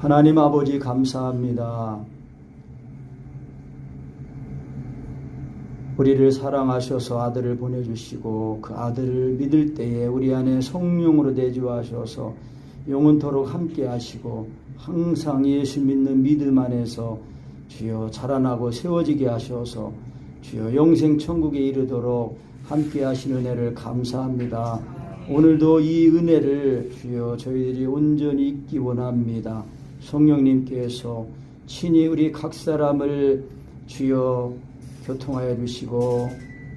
하나님 아버지 감사합니다. 우리를 사랑하셔서 아들을 보내주시고 그 아들을 믿을 때에 우리 안에 성령으로 내주하셔서 영원토록 함께 하시고 항상 예수 믿는 믿음 안에서 주여 자라나고 세워지게 하셔서 주여 영생 천국에 이르도록 함께 하시는 은혜를 감사합니다. 오늘도 이 은혜를 주여 저희들이 온전히 잊기 원합니다. 성령님께서 친히 우리 각 사람을 주여 교통하여 주시고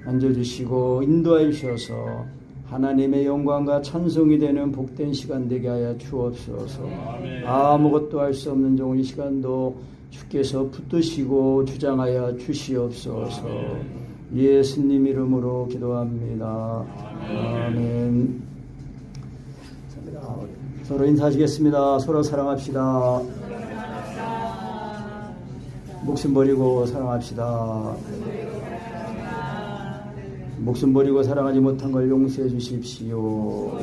만져주시고 인도하여 주셔서 하나님의 영광과 찬송이 되는 복된 시간 되게 하여 주옵소서. 아무것도 할 수 없는 종의 시간도 주께서 붙드시고 주장하여 주시옵소서. 예수님 이름으로 기도합니다. 아멘. 서로 인사하시겠습니다. 서로 사랑합시다. 목숨 버리고 사랑합시다. 목숨 버리고 사랑하지 못한 걸 용서해 주십시오.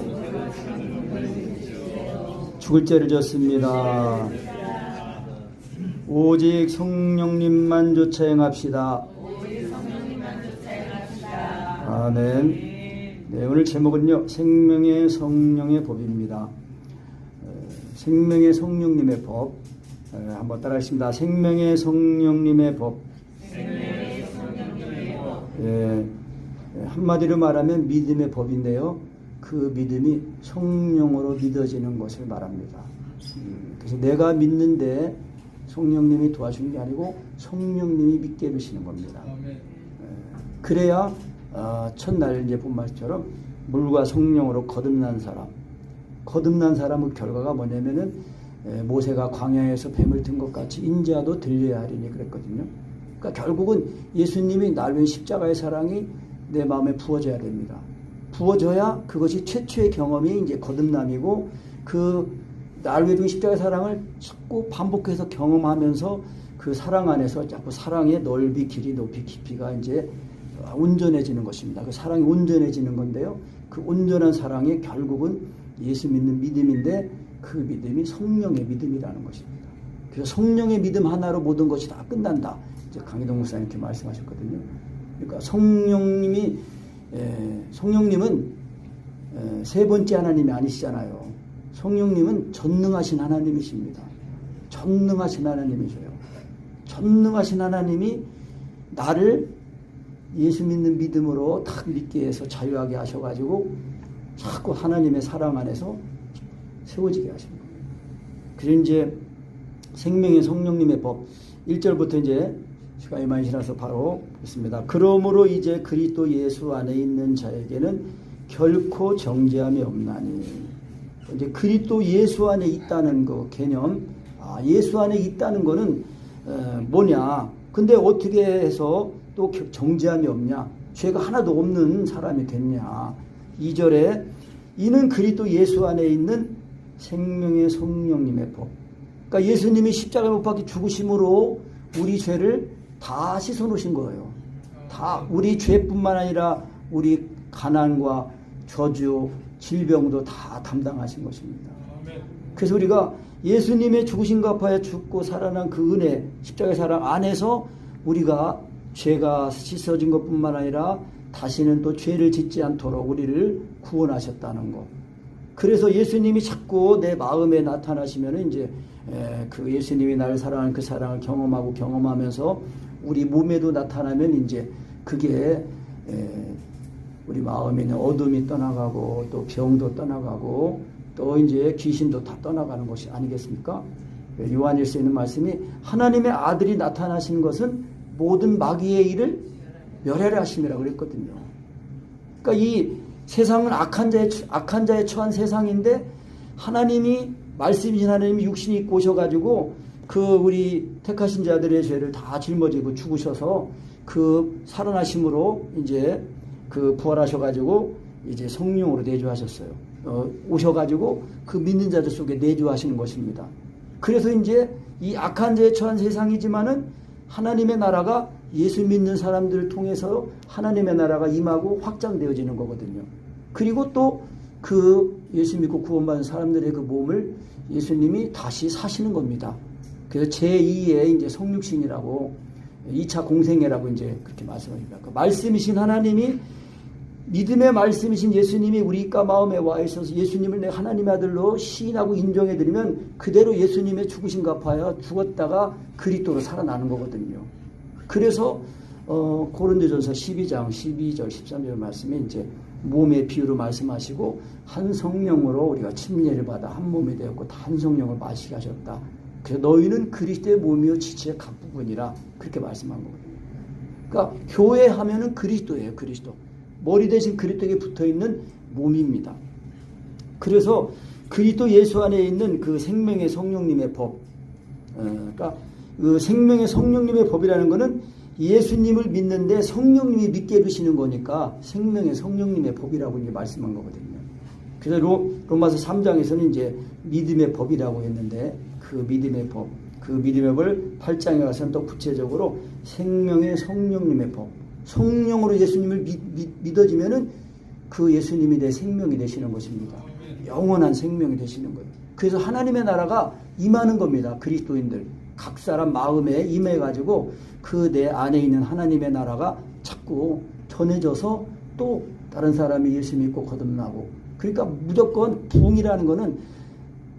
죽을 죄를 졌습니다. 오직 성령님만 쫓아 행합시다. 아멘. 네, 오늘 제목은요, 생명의 성령의 법입니다. 생명의 성령님의 법. 한번 따라하겠습니다. 생명의 성령님의 법. 예, 한마디로 말하면 믿음의 법인데요. 그 믿음이 성령으로 믿어지는 것을 말합니다. 그래서 내가 믿는데 성령님이 도와주는 게 아니고 성령님이 믿게 해주시는 겁니다. 그래야 첫날 이제 본 말처럼 물과 성령으로 거듭난 사람의 결과가 뭐냐면은 모세가 광야에서 뱀을 든 것 같이 인자도 들려야 하리니 그랬거든요. 그러니까 결국은 예수님이 날 위한 십자가의 사랑이 내 마음에 부어져야 됩니다. 부어져야 그것이 최초의 경험이 이제 거듭남이고 그 날 위해 둔 십자가의 사랑을 자꾸 반복해서 경험하면서 그 사랑 안에서 자꾸 사랑의 넓이, 길이, 높이, 깊이가 이제 온전해지는 것입니다. 그 사랑이 온전해지는 건데요. 그 온전한 사랑이 결국은 예수 믿는 믿음인데 그 믿음이 성령의 믿음이라는 것입니다. 그래서 성령의 믿음 하나로 모든 것이 다 끝난다. 이제 강희동 목사님 이렇게 말씀하셨거든요. 그러니까 성령님은 세 번째 하나님이 아니시잖아요. 성령님은 전능하신 하나님이십니다. 전능하신 하나님이셔요. 전능하신 하나님이 나를 예수 믿는 믿음으로 딱 믿게 해서 자유하게 하셔가지고 자꾸 하나님의 사랑 안에서 세워지게 하신 거예요. 그래서 이제 생명의 성령님의 법 1절부터 이제 시간이 많이 지나서 바로 보겠습니다. 그러므로 이제 그리스도 예수 안에 있는 자에게는 결코 정죄함이 없나니. 이제 그리스도 예수 안에 있다는 그 개념, 예수 안에 있다는 거는 뭐냐? 근데 어떻게 해서 또 정죄함이 없냐? 죄가 하나도 없는 사람이 됐냐? 2절에 이는 그리스도 예수 안에 있는 생명의 성령님의 법. 그러니까 예수님이 십자가에 못 박혀 죽으심으로 우리 죄를 다 씻어놓으신 거예요. 다 우리 죄뿐만 아니라 우리 가난과 저주, 질병도 다 담당하신 것입니다. 그래서 우리가 예수님의 죽으심과 아파에 죽고 살아난 그 은혜, 십자가의 사랑 안에서 우리가 죄가 씻어진 것뿐만 아니라 다시는 또 죄를 짓지 않도록 우리를 구원하셨다는 것. 그래서 예수님이 자꾸 내 마음에 나타나시면 이제 그 예수님이 나를 사랑하는 그 사랑을 경험하면서 우리 몸에도 나타나면 이제 그게 우리 마음에 있는 어둠이 떠나가고 또 병도 떠나가고 또 이제 귀신도 다 떠나가는 것이 아니겠습니까? 요한일서에 있는 말씀이 하나님의 아들이 나타나신 것은 모든 마귀의 일을 멸하려 하심이라고 그랬거든요. 그러니까 이 세상은 악한 자에 처한 세상인데 하나님이 말씀이신 하나님이 육신이 입고 오셔가지고 그 우리 택하신 자들의 죄를 다 짊어지고 죽으셔서 그 살아나심으로 이제 그 부활하셔가지고 이제 성령으로 내주하셨어요. 오셔가지고 그 믿는 자들 속에 내주하시는 것입니다. 그래서 이제 이 악한 자에 처한 세상이지만은 하나님의 나라가 예수 믿는 사람들을 통해서 하나님의 나라가 임하고 확장되어지는 거거든요. 그리고 또 그 예수 믿고 구원받은 사람들의 그 몸을 예수님이 다시 사시는 겁니다. 그래서 제2의 이제 성육신이라고 2차 공생애라고 이제 그렇게 말씀합니다. 그 말씀이신 하나님이 믿음의 말씀이신 예수님이 우리가 마음에 와 있어서 예수님을 내 하나님의 아들로 시인하고 인정해드리면 그대로 예수님의 죽으신 갚아야 죽었다가 그리스도로 살아나는 거거든요. 그래서 고린도전서 12장 12절 13절 말씀에 이제 몸의 비유로 말씀하시고 한 성령으로 우리가 침례를 받아 한 몸이 되었고 한 성령을 마시게 하셨다. 그래서 너희는 그리스도의 몸이요 지체의 각 부분이라 그렇게 말씀한 거거든요. 그러니까 교회 하면은 그리스도예요. 그리스도. 머리 대신 그리스도에게 붙어있는 몸입니다. 그래서 그리스도 예수 안에 있는 그 생명의 성령님의 법, 그러니까 그 생명의 성령님의 법이라는 것은 예수님을 믿는데 성령님이 믿게 해주시는 거니까 생명의 성령님의 법이라고 이제 말씀한 거거든요. 그래서 로마서 3장에서는 이제 믿음의 법이라고 했는데 그 믿음의 법, 그 믿음의 법을 8장에 가서는 또 구체적으로 생명의 성령님의 법, 성령으로 예수님을 믿어지면은 그 예수님이 내 생명이 되시는 것입니다. 영원한 생명이 되시는 거예요. 그래서 하나님의 나라가 임하는 겁니다. 그리스도인들 각 사람 마음에 임해가지고 그 내 안에 있는 하나님의 나라가 자꾸 전해져서 또 다른 사람이 예수 믿고 거듭나고. 그러니까 무조건 부흥이라는 거는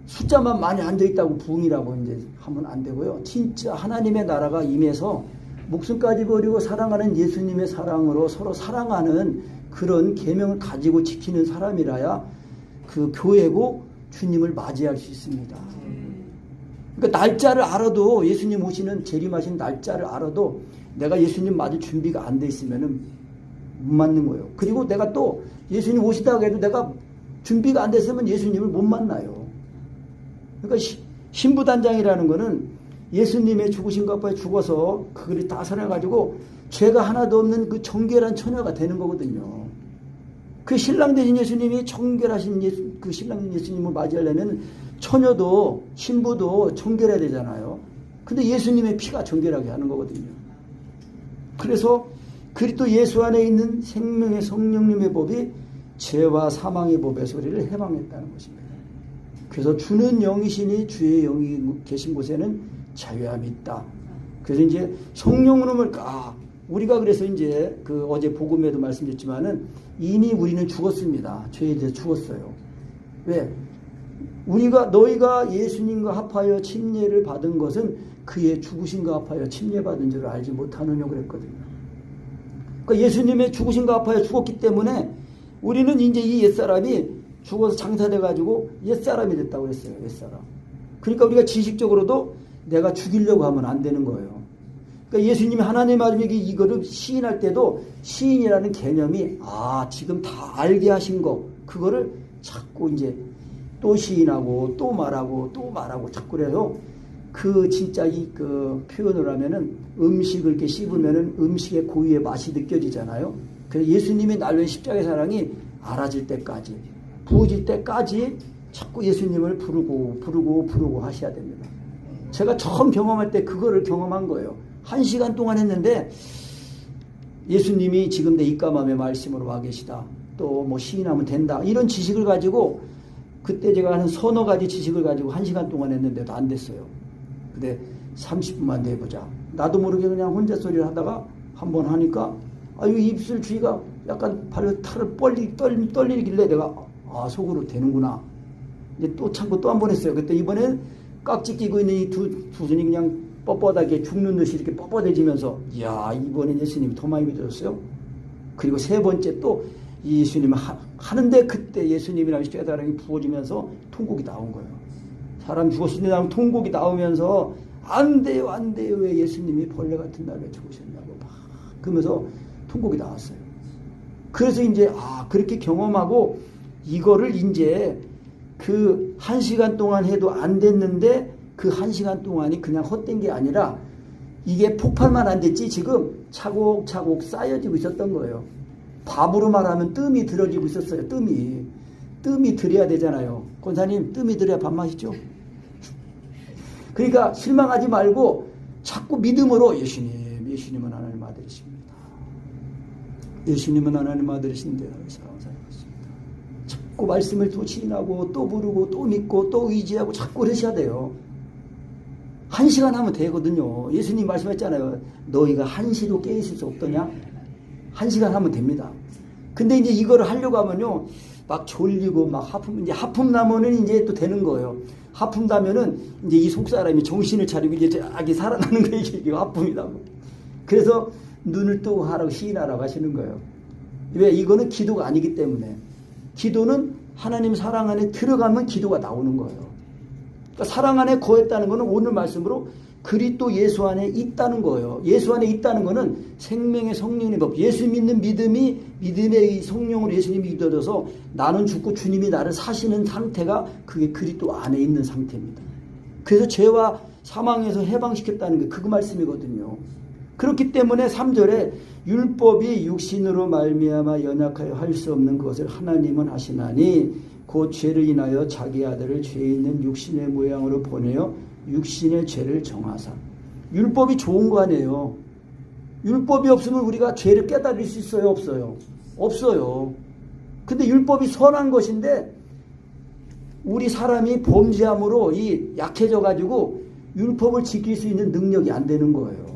숫자만 많이 앉아있다고 부흥이라고 이제 하면 안 되고요. 진짜 하나님의 나라가 임해서 목숨까지 버리고 사랑하는 예수님의 사랑으로 서로 사랑하는 그런 계명을 가지고 지키는 사람이라야 그 교회고 주님을 맞이할 수 있습니다. 그러니까 날짜를 알아도 예수님 오시는 재림하신 날짜를 알아도 내가 예수님 맞을 준비가 안 돼 있으면은 못 맞는 거예요. 그리고 내가 또 예수님 오시다고 해도 내가 준비가 안 됐으면 예수님을 못 만나요. 그러니까 신부단장이라는 거는 예수님의 죽으신 것 앞에 죽어서 그걸 다 살아가지고 죄가 하나도 없는 그 정결한 처녀가 되는 거거든요. 그 신랑 되신 예수님이 정결하신 그 신랑 예수님을 맞이하려면 처녀도 신부도 정결해야 되잖아요. 근데 예수님의 피가 정결하게 하는 거거든요. 그래서 그리스도 예수 안에 있는 생명의 성령님의 법이 죄와 사망의 법에서 우리를 해방했다는 것입니다. 그래서 주는 영이시니 주의 영이 계신 곳에는 자유함이 있다. 그래서 이제 성령으로 우리가 그래서 이제 그 어제 복음에도 말씀드렸지만은 이미 우리는 죽었습니다. 죄에 대해 죽었어요. 왜? 너희가 예수님과 합하여 침례를 받은 것은 그의 죽으신과 합하여 침례받은 줄 알지 못하느냐고 그랬거든요. 그러니까 예수님의 죽으신과 합하여 죽었기 때문에 우리는 이제 이 옛사람이 죽어서 장사돼가지고 옛사람이 됐다고 그랬어요. 옛사람. 그러니까 우리가 지식적으로도 내가 죽이려고 하면 안 되는 거예요. 그러니까 예수님이 하나님 아들에게 이거를 시인할 때도 시인이라는 개념이 지금 다 알게 하신 거 그거를 자꾸 이제 또 시인하고 또 말하고 또 말하고 자꾸 그래서 그 진짜 그 표현을 하면은 음식을 이렇게 씹으면은 음식의 고유의 맛이 느껴지잖아요. 그래서 예수님이 날로 십자가의 사랑이 알아질 때까지 부어질 때까지 자꾸 예수님을 부르고 하셔야 됩니다. 제가 처음 경험할 때 그거를 경험한 거예요. 1시간 동안 했는데 예수님이 지금 내 입가맘에 말씀으로 와 계시다. 또 뭐 시인하면 된다. 이런 지식을 가지고 그때 제가 한 서너 가지 지식을 가지고 1시간 동안 했는데도 안 됐어요. 근데 30분만 내보자. 나도 모르게 그냥 혼자 소리를 하다가 한번 하니까 이 입술 주위가 약간 발로 탈을 떨리길래 내가 속으로 되는구나. 이제 또 참고 또 한 번 했어요. 그때 이번엔 깍지 끼고 있는 이 두 손이 그냥 뻣뻣하게 죽는 듯이 이렇게 뻣뻣해지면서 이번엔 예수님이 더 많이 믿어졌어요. 그리고 세 번째 또 예수님을 하는데 그때 예수님이라는 쇠다랑이 부어지면서 통곡이 나온 거예요. 사람 죽었을 때 나오면 통곡이 나오면서 안 돼요 왜 예수님이 벌레 같은 날에 죽으셨냐고 막 그러면서 통곡이 나왔어요. 그래서 이제 그렇게 경험하고 이거를 이제 그 1시간 동안 해도 안 됐는데 그 1시간 동안이 그냥 헛된 게 아니라 이게 폭발만 안 됐지 지금 차곡차곡 쌓여지고 있었던 거예요. 밥으로 말하면 뜸이 들어지고 있었어요. 뜸이 들여야 되잖아요. 권사님 뜸이 들여야 밥 맛있죠. 그러니까 실망하지 말고 자꾸 믿음으로 예수님은 하나님 아들이십니다. 예수님은 하나님 아들이신데 사랑하십니다. 자꾸 말씀을 또 지인하고 또 부르고 또 믿고 또 의지하고 자꾸 그러셔야 돼요. 1시간 하면 되거든요. 예수님 말씀했잖아요. 너희가 1시도 깨있을 수 없더냐? 1시간 하면 됩니다. 근데 이제 이거를 하려고 하면요, 막 졸리고 막 이제 하품 나면은 이제 또 되는 거예요. 하품 나면은 이제 이 속사람이 정신을 차리고 이제 아기 살아나는 거 이게 하품이라고. 그래서 눈을 뜨고 하라고 시인하라고 하시는 거예요. 왜? 이거는 기도가 아니기 때문에. 기도는 하나님 사랑 안에 들어가면 기도가 나오는 거예요. 그러니까 사랑 안에 거했다는 것은 오늘 말씀으로 그리스도 예수 안에 있다는 거예요. 예수 안에 있다는 것은 생명의 성령의 법, 예수 믿는 믿음이 믿음의 성령으로 예수님이 믿어져서 나는 죽고 주님이 나를 사시는 상태가 그게 그리스도 안에 있는 상태입니다. 그래서 죄와 사망에서 해방시켰다는 게 그 말씀이거든요. 그렇기 때문에 3절에 율법이 육신으로 말미암아 연약하여 할 수 없는 것을 하나님은 하시나니 곧 죄를 인하여 자기 아들을 죄 있는 육신의 모양으로 보내어 육신의 죄를 정하사. 율법이 좋은 거 아니에요. 율법이 없으면 우리가 죄를 깨달을 수 있어요? 없어요? 없어요. 근데 율법이 선한 것인데 우리 사람이 범죄함으로 이 약해져 가지고 율법을 지킬 수 있는 능력이 안 되는 거예요.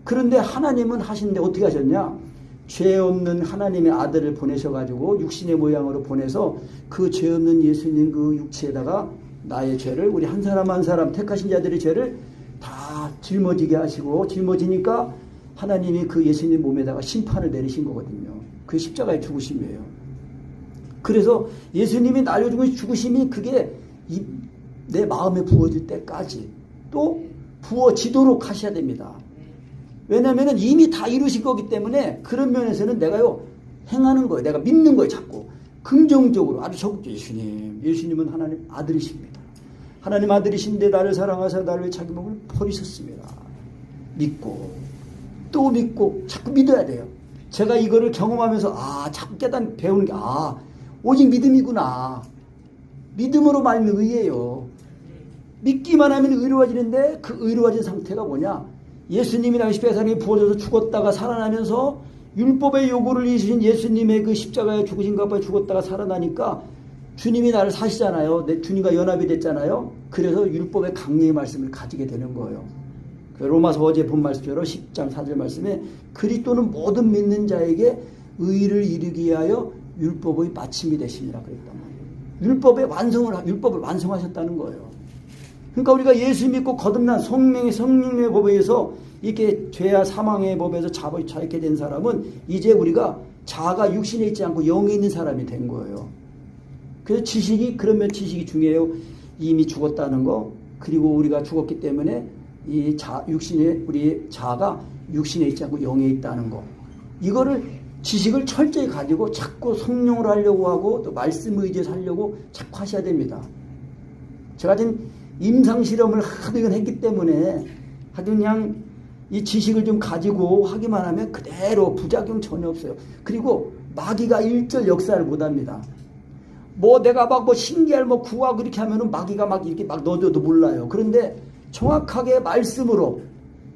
그런데 하나님은 하시는데 어떻게 하셨냐? 죄 없는 하나님의 아들을 보내셔가지고 육신의 모양으로 보내서 그 죄 없는 예수님 그 육체에다가 나의 죄를, 우리 한 사람 한 사람 택하신 자들의 죄를 다 짊어지게 하시고, 짊어지니까 하나님이 그 예수님 몸에다가 심판을 내리신 거거든요. 그 십자가의 죽으심이에요. 그래서 예수님이 날려주고 죽으심이 그게 내 마음에 부어질 때까지 또 부어지도록 하셔야 됩니다. 왜냐하면 이미 다 이루신 거기 때문에 그런 면에서는 내가요 행하는 거예요. 내가 믿는 거예요. 자꾸 긍정적으로 아주 적극적으로 예수님은 하나님 아들이십니다. 하나님 아들이신데 나를 사랑하사 나를 자기 몸을 버리셨습니다. 믿고 또 믿고 자꾸 믿어야 돼요. 제가 이거를 경험하면서 자꾸 배우는 게 오직 믿음이구나. 믿음으로 말미암아 의예요. 믿기만 하면 의로워지는데 그 의로워진 상태가 뭐냐? 예수님이 나의 십자가에 부어져서 죽었다가 살아나면서 율법의 요구를 이루신 예수님의 그 십자가에 죽으신 것 앞에 죽었다가 살아나니까 주님이 나를 사시잖아요. 내 주님과 연합이 됐잖아요. 그래서 율법의 강리의 말씀을 가지게 되는 거예요. 로마서 어제 본 말씀처럼 10장 4절 말씀에 그리스도는 모든 믿는 자에게 의를 이루기 위하여 율법의 마침이 되시니라 그랬단 말이에요. 율법을 완성하셨다는 거예요. 그러니까 우리가 예수 믿고 거듭난 성령의 법에 의해서 이렇게 죄와 사망의 법에서 자유케 된 사람은 이제 우리가 자아가 육신에 있지 않고 영에 있는 사람이 된 거예요. 그래서 그러면 지식이 중요해요. 이미 죽었다는 거, 그리고 우리가 죽었기 때문에 우리 자아가 육신에 있지 않고 영에 있다는 거. 이거를 지식을 철저히 가지고 자꾸 성령으로 하려고 하고 또 말씀 의지해서 하려고 자꾸 하셔야 됩니다. 제가 지금 임상실험을 하도 이건 했기 때문에 하도 그냥 이 지식을 좀 가지고 하기만 하면 그대로 부작용 전혀 없어요. 그리고 마귀가 일절 역사를 못합니다. 내가 신기할 구하고 이렇게 하면은 마귀가 이렇게 넣어줘도 몰라요. 그런데 정확하게 말씀으로,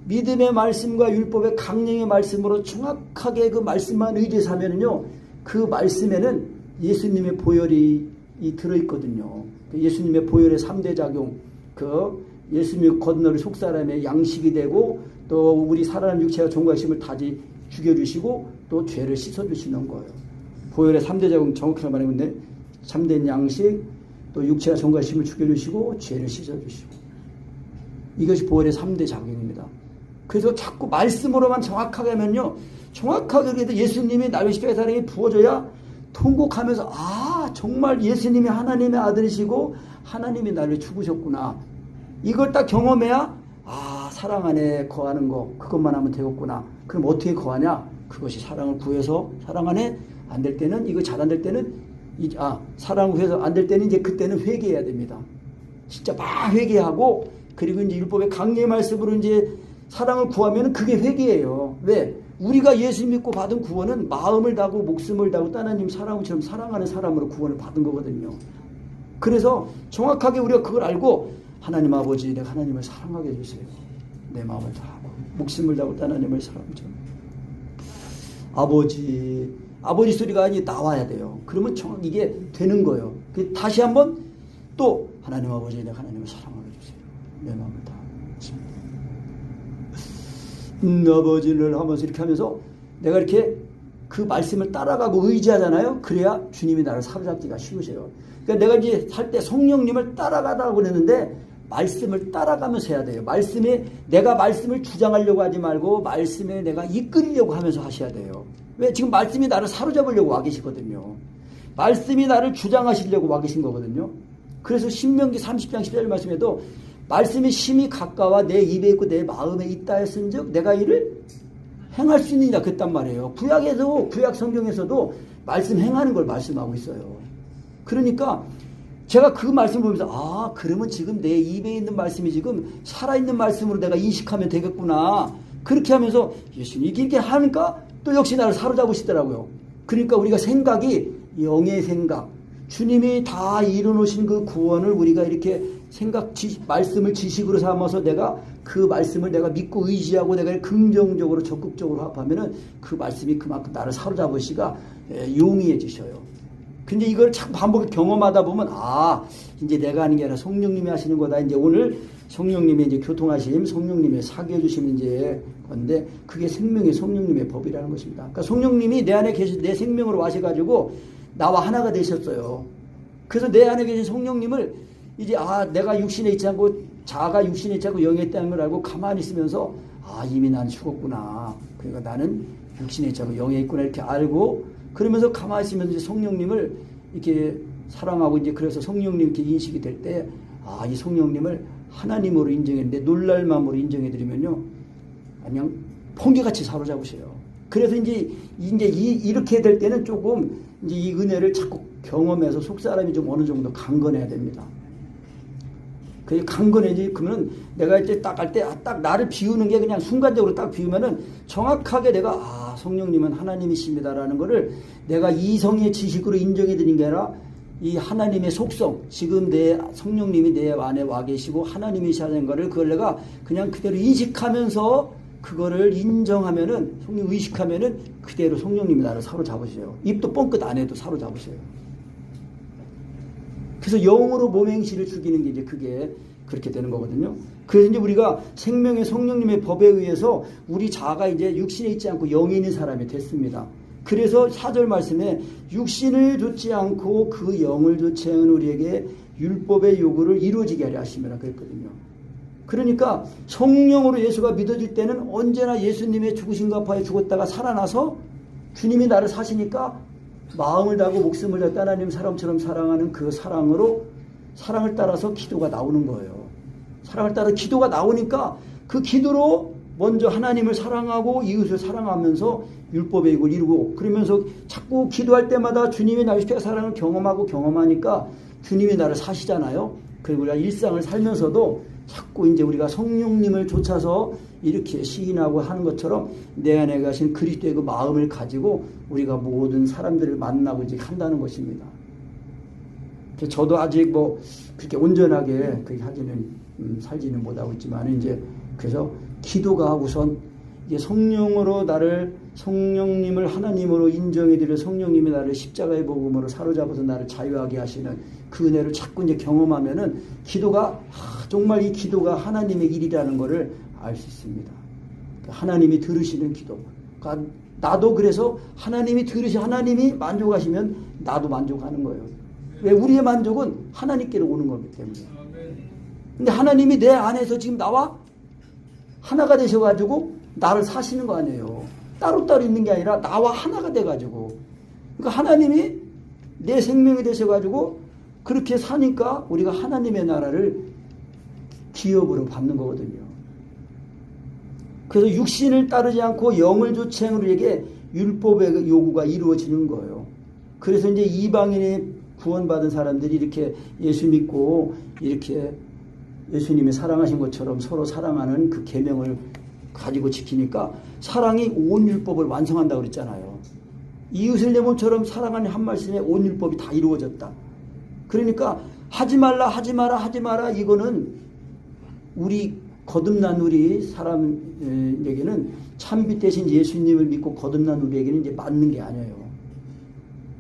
믿음의 말씀과 율법의 강령의 말씀으로 정확하게 그 말씀만 의지해서 하면은요, 그 말씀에는 예수님의 보혈이 들어있거든요. 예수님의 보혈의 3대 작용, 예수님의 건너를 속사람의 양식이 되고, 또 우리 살아난 육체와 종과심을 다시 죽여주시고, 또 죄를 씻어주시는 거예요. 보혈의 3대 작용 정확하게 말하면 참된 양식, 또 육체와 종과심을 죽여주시고, 죄를 씻어주시고. 이것이 보혈의 3대 작용입니다. 그래서 자꾸 말씀으로만 정확하게 하면요, 정확하게 그래도 예수님이 나의 십자가의 사랑이 부어져야 통곡하면서 정말 예수님이 하나님의 아들이시고 하나님이 나를 죽으셨구나. 이걸 딱 경험해야 사랑 안에 거하는 거 그것만 하면 되겠구나. 그럼 어떻게 거하냐? 그것이 사랑을 구해서 사랑 안에 안 될 때는 이거 잘 안 될 때는 사랑을 구해서 안 될 때는 이제 그때는 회개해야 됩니다. 진짜 막 회개하고 그리고 이제 율법의 강리의 말씀으로 이제 사랑을 구하면 그게 회개예요. 왜? 우리가 예수 믿고 받은 구원은 마음을 다하고 목숨을 다하고 하나님 사랑처럼 사랑하는 사람으로 구원을 받은 거거든요. 그래서 정확하게 우리가 그걸 알고 하나님 아버지, 내가 하나님을 사랑하게 해주세요. 내 마음을 다하고 목숨을 다하고 하나님을 사랑처럼. 아버지 소리가 이제 나와야 돼요. 그러면 이게 되는 거예요. 다시 한번 또 하나님 아버지, 내가 하나님을 사랑하게 해주세요. 내 마음을 다 아버지를 하면서 이렇게 하면서 내가 이렇게 그 말씀을 따라가고 의지하잖아요. 그래야 주님이 나를 사로잡기가 쉬우세요. 그러니까 내가 이제 살 때 성령님을 따라가라고 그랬는데 말씀을 따라가면서 해야 돼요. 내가 말씀을 주장하려고 하지 말고 말씀에 내가 이끌려고 하면서 하셔야 돼요. 왜? 지금 말씀이 나를 사로잡으려고 와 계시거든요. 말씀이 나를 주장하시려고 와 계신 거거든요. 그래서 신명기 30장 10절 말씀에도 말씀이 심히 가까워 내 입에 있고 내 마음에 있다 했은즉 내가 이를 행할 수 있느니라 그랬단 말이에요. 구약 성경에서도 말씀 행하는 걸 말씀하고 있어요. 그러니까 제가 그 말씀을 보면서 그러면 지금 내 입에 있는 말씀이 지금 살아있는 말씀으로 내가 인식하면 되겠구나. 그렇게 하면서 예수님이 이렇게 하니까 또 역시 나를 사로잡으시더라고요. 그러니까 우리가 생각이 영의 생각, 주님이 다 이루어놓으신 그 구원을 우리가 이렇게 말씀을 지식으로 삼아서 내가 그 말씀을 내가 믿고 의지하고 내가 긍정적으로 적극적으로 합하면은 그 말씀이 그만큼 나를 사로잡으시가 용이해지셔요. 근데 이걸 자꾸 반복해 경험하다 보면 이제 내가 하는 게 아니라 성령님이 하시는 거다. 이제 오늘 성령님이 이제 교통하심, 성령님이 사귀어 주시는 이제 건데 그게 생명의 성령님의 법이라는 것입니다. 그러니까 성령님이 내 안에 계신 내 생명으로 와셔가지고 나와 하나가 되셨어요. 그래서 내 안에 계신 성령님을 이제 내가 육신에 있지 않고 자아가 육신에 있지 않고 영에 있다는 걸 알고 가만히 있으면서 이미 난 죽었구나. 그러니까 나는 육신에 있지 않고 영에 있구나 이렇게 알고 그러면서 가만히 있으면서 이제 성령님을 이렇게 사랑하고 이제 그래서 성령님 이렇게 인식이 될 때 이 성령님을 하나님으로 인정했는데 놀랄 마음으로 인정해드리면요 그냥 번개같이 사로잡으셔요. 그래서 이제 이렇게 될 때는 조금 이제 이 은혜를 자꾸 경험해서 속사람이 좀 어느 정도 강건해야 됩니다. 그 강건해지 그러면 내가 이제 딱 할 때 딱 나를 비우는 게 그냥 순간적으로 딱 비우면은 정확하게 내가 성령님은 하나님이십니다라는 거를 내가 이성의 지식으로 인정해 드린 게 아니라 이 하나님의 속성 지금 내 성령님이 내 안에 와 계시고 하나님이시라는 거를 그걸 내가 그냥 그대로 인식하면서 그거를 인정하면은 성령 의식하면은 그대로 성령님이 나를 사로잡으셔요. 입도 뻥끗 안 해도 사로잡으셔요. 그래서 영으로 몸 행실을 죽이는 게 이제 그게 그렇게 되는 거거든요. 그래서 이제 우리가 생명의 성령님의 법에 의해서 우리 자아가 이제 육신에 있지 않고 영에 있는 사람이 됐습니다. 그래서 4절 말씀에 육신을 좇지 않고 그 영을 좇지 않은 우리에게 율법의 요구를 이루어지게 하려 하심이라 그랬거든요. 그러니까 성령으로 예수가 믿어질 때는 언제나 예수님의 죽으심과 부활에 죽었다가 살아나서 주님이 나를 사시니까 마음을 다하고 목숨을 다해 하나님 사람처럼 사랑하는 그 사랑을 따라서 기도가 나오는 거예요. 사랑을 따라 기도가 나오니까 그 기도로 먼저 하나님을 사랑하고 이웃을 사랑하면서 율법의 이걸 이루고 그러면서 자꾸 기도할 때마다 주님이 나의 사랑을 경험하니까 주님이 나를 사시잖아요. 그리고 우리가 일상을 살면서도 자꾸 이제 우리가 성령님을 쫓아서 이렇게 시인하고 하는 것처럼 내 안에 가신 그리스도의 그 마음을 가지고 우리가 모든 사람들을 만나고 이제 한다는 것입니다. 저도 아직 그렇게 온전하게 그렇게 살지는 못하고 있지만 이제 그래서 기도가 우선 이게 성령님을 하나님으로 인정해드려 성령님이 나를 십자가의 복음으로 사로잡아서 나를 자유하게 하시는 그 은혜를 자꾸 이제 경험하면은 기도가 정말 이 기도가 하나님의 일이라는 것을 알 수 있습니다. 하나님이 들으시는 기도. 그러니까 나도 그래서 하나님이 만족하시면 나도 만족하는 거예요. 왜? 우리의 만족은 하나님께로 오는 거기 때문에. 근데 하나님이 내 안에서 지금 나와 하나가 되셔가지고 나를 사시는 거 아니에요. 따로따로 있는 게 아니라 나와 하나가 돼가지고. 그러니까 하나님이 내 생명이 되셔가지고 그렇게 사니까 우리가 하나님의 나라를 기업으로 받는 거거든요. 그래서 육신을 따르지 않고 영을 좇지 않은 우리에게 율법의 요구가 이루어지는 거예요. 그래서 이제 이방인이 구원받은 사람들이 이렇게 예수 믿고 이렇게 예수님이 사랑하신 것처럼 서로 사랑하는 그 계명을 가지고 지키니까 사랑이 온 율법을 완성한다고 그랬잖아요. 이웃을 내 몸처럼 사랑하는 한 말씀에 온 율법이 다 이루어졌다. 그러니까 하지 마라 이거는 우리 거듭난 우리 사람에게는 참빛 대신 예수님을 믿고 거듭난 우리에게는 이제 맞는 게 아니에요.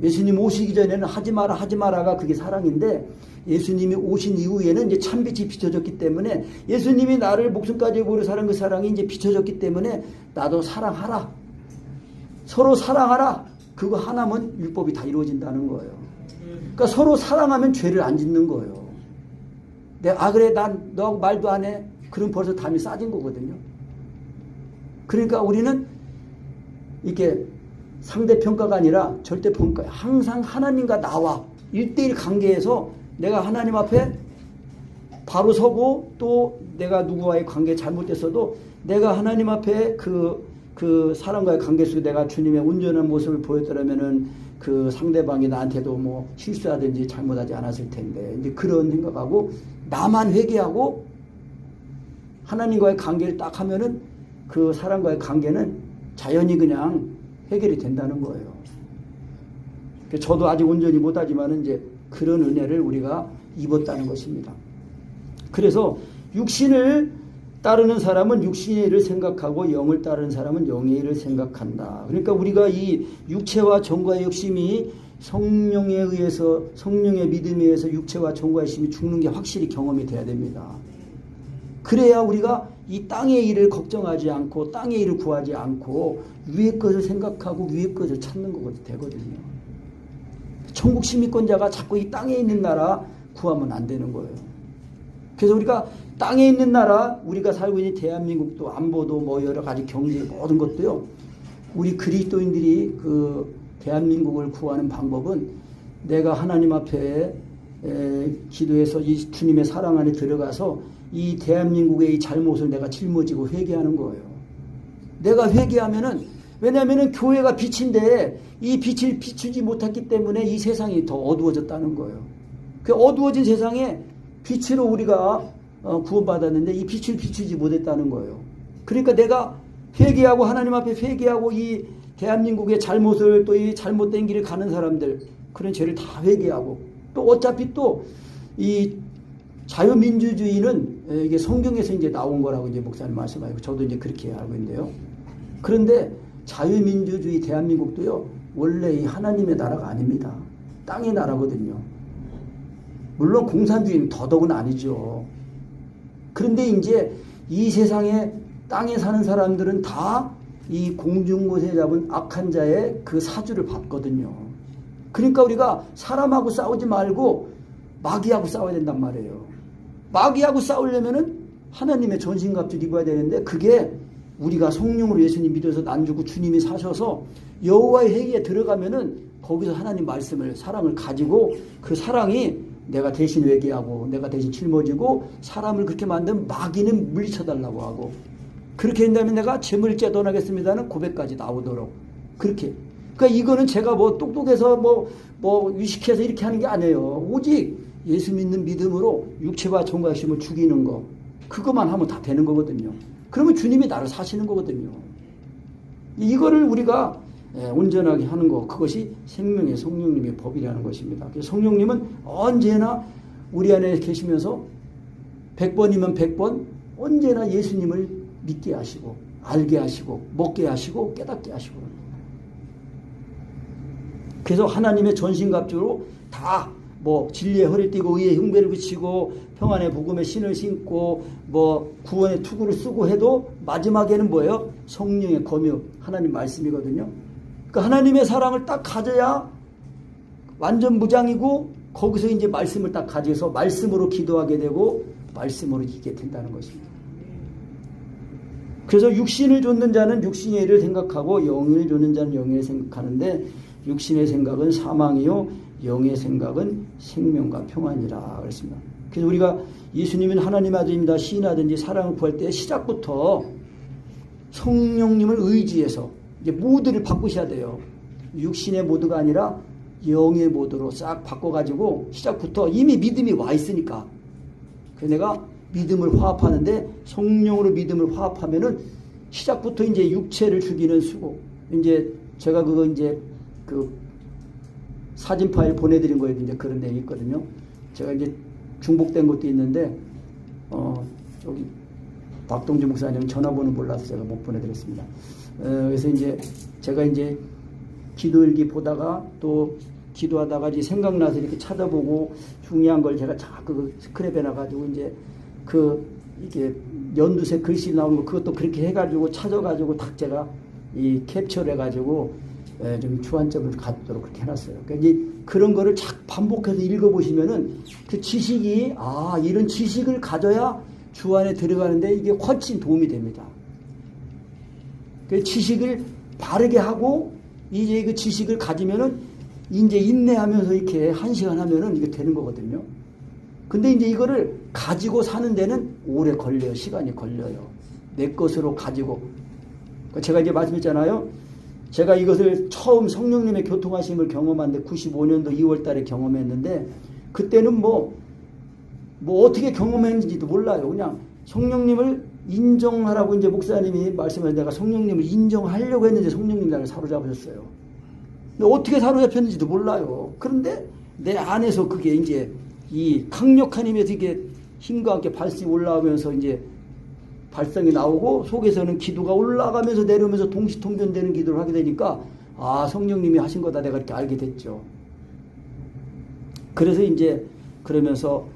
예수님 오시기 전에는 하지 마라 하지 마라가 그게 사랑인데 예수님이 오신 이후에는 이제 참빛이 비춰졌기 때문에 예수님이 나를 목숨까지 버려 사랑 그 사랑이 이제 비춰졌기 때문에 나도 사랑하라. 서로 사랑하라. 그거 하나면 율법이 다 이루어진다는 거예요. 그러니까 서로 사랑하면 죄를 안 짓는 거예요. 그래 난 너하고 말도 안 해. 그럼 벌써 담이 싸진 거거든요. 그러니까 우리는 이렇게 상대평가가 아니라 절대평가. 항상 하나님과 나와 1대1 관계에서 내가 하나님 앞에 바로 서고 또 내가 누구와의 관계 잘못됐어도 내가 하나님 앞에 그 사람과의 관계 속에 내가 주님의 온전한 모습을 보였더라면은 그 상대방이 나한테도 뭐 실수하든지 잘못하지 않았을 텐데 이제 그런 생각하고 나만 회개하고 하나님과의 관계를 딱 하면은 그 사람과의 관계는 자연히 그냥 해결이 된다는 거예요. 저도 아직 온전히 못하지만은 이제 그런 은혜를 우리가 입었다는 것입니다. 그래서 육신을 따르는 사람은 육신의 일을 생각하고 영을 따르는 사람은 영의 일을 생각한다. 그러니까 우리가 이 육체와 정과의 욕심이 성령에 의해서 성령의 믿음에 의해서 육체와 정과의 욕심이 죽는 게 확실히 경험이 돼야 됩니다. 그래야 우리가 이 땅의 일을 걱정하지 않고 땅의 일을 구하지 않고 위의 것을 생각하고 위의 것을 찾는 것이 되거든요. 천국 시민권자가 자꾸 이 땅에 있는 나라 구하면 안 되는 거예요. 그래서 우리가 땅에 있는 나라, 우리가 살고 있는 대한민국도 안보도 뭐 여러 가지 경제 모든 것도요. 우리 그리스도인들이 그 대한민국을 구하는 방법은 내가 하나님 앞에 기도해서 이 주님의 사랑 안에 들어가서 이 대한민국의 이 잘못을 내가 짊어지고 회개하는 거예요. 내가 회개하면은 왜냐하면은 교회가 빛인데 이 빛을 비추지 못했기 때문에 이 세상이 더 어두워졌다는 거예요. 그 어두워진 세상에 빛으로 우리가 구원받았는데 이 빛을 비추지 못했다는 거예요. 그러니까 내가 회개하고 하나님 앞에 회개하고 이 대한민국의 잘못을 또 이 잘못된 길을 가는 사람들 그런 죄를 다 회개하고 또 어차피 또 이 자유민주주의는 이게 성경에서 이제 나온 거라고 이제 목사님 말씀하시고 저도 이제 그렇게 알고 있는데요. 그런데 자유민주주의 대한민국도요 원래 이 하나님의 나라가 아닙니다. 땅의 나라거든요. 물론 공산주의는 더더군 아니죠. 그런데 이제 이 세상에 땅에 사는 사람들은 다 이 공중곳에 잡은 악한 자의 그 사주를 받거든요. 그러니까 우리가 사람하고 싸우지 말고 마귀하고 싸워야 된단 말이에요. 마귀하고 싸우려면은 하나님의 전신갑주를 입어야 되는데 그게 우리가 성령으로 예수님 믿어서 난주고 주님이 사셔서 여호와의 회개에 들어가면은 거기서 하나님 말씀을 사랑을 가지고 그 사랑이 내가 대신 회개하고 내가 대신 짊어지고 사람을 그렇게 만든 마귀는 물리쳐달라고 하고 그렇게 된다면 내가 재물죄 떠나겠습니다는 고백까지 나오도록 그렇게. 그러니까 이거는 제가 뭐 똑똑해서 뭐 위식해서 이렇게 하는 게 아니에요. 오직 예수 믿는 믿음으로 육체와 정과 욕심을 죽이는 거 그것만 하면 다 되는 거거든요. 그러면 주님이 나를 사시는 거거든요. 이거를 우리가 온전하게 하는 거 그것이 생명의 성령님의 법이라는 것입니다. 그래서 성령님은 언제나 우리 안에 계시면서 100번이면 100번 언제나 예수님을 믿게 하시고 알게 하시고 먹게 하시고 깨닫게 하시고 그래서 하나님의 전신갑주로 다 뭐 진리의 허리를 띠고 의의 흉배를 붙이고 평안의 복음의 신을 신고 뭐 구원의 투구를 쓰고 해도 마지막에는 뭐예요? 성령의 검역 하나님 말씀이거든요. 그러니까 하나님의 사랑을 딱 가져야 완전 무장이고 거기서 이제 말씀을 딱 가져서 말씀으로 기도하게 되고 말씀으로 이기게 된다는 것입니다. 그래서 육신을 좇는 자는 육신의 일을 생각하고 영을 좇는 자는 영의 일을 생각하는데 육신의 생각은 사망이요 영의 생각은 생명과 평안이라 그랬습니다. 그래서 우리가 예수님은 하나님의 아들입니다 시인하든지 사랑을 구할 때 시작부터 성령님을 의지해서 이제 모드를 바꾸셔야 돼요. 육신의 모드가 아니라 영의 모드로 싹 바꿔가지고 시작부터 이미 믿음이 와 있으니까 그래서 내가 믿음을 화합하는데 성령으로 믿음을 화합하면은 시작부터 이제 육체를 죽이는 수고 이제 제가 그거 이제 그 사진 파일 보내드린 거에도 이제 그런 내용이 있거든요. 제가 이제 중복된 것도 있는데 저기 박동주 목사님 전화번호 몰라서 제가 못 보내드렸습니다. 그래서 이제 제가 이제 기도일기 보다가 또 기도하다가 이제 생각나서 이렇게 찾아보고 중요한 걸 제가 자꾸 스크랩 해놔가지고 이제 이게 연두색 글씨 나오는 거 그것도 그렇게 해가지고 찾아가지고 딱 제가 이 캡처를 해가지고 좀 주안점을 갖도록 그렇게 해놨어요. 그러니까 이제 그런 거를 착 반복해서 읽어보시면은 그 지식이 이런 지식을 가져야 주안에 들어가는데 이게 훨씬 도움이 됩니다. 그 지식을 바르게 하고 이제 그 지식을 가지면은 이제 인내하면서 이렇게 1시간 하면은 이게 되는 거거든요. 근데 이제 이거를 가지고 사는 데는 오래 걸려요. 시간이 걸려요. 내 것으로 가지고. 제가 이제 말씀했잖아요. 제가 이것을 처음 성령님의 교통하심을 경험한데 95년도 2월 달에 경험했는데 그때는 뭐 어떻게 경험했는지도 몰라요. 그냥 성령님을 인정하라고 이제 목사님이 말씀하신 내가 성령님을 인정하려고 했는데 성령님이 나를 사로잡으셨어요. 근데 어떻게 사로잡혔는지도 몰라요. 그런데 내 안에서 그게 이제 이 강력한 힘에서 이게 힘과 함께 발성이 올라오면서 이제 발성이 나오고 속에서는 기도가 올라가면서 내려오면서 동시통변되는 기도를 하게 되니까 성령님이 하신 거다 내가 이렇게 알게 됐죠. 그래서 이제 그러면서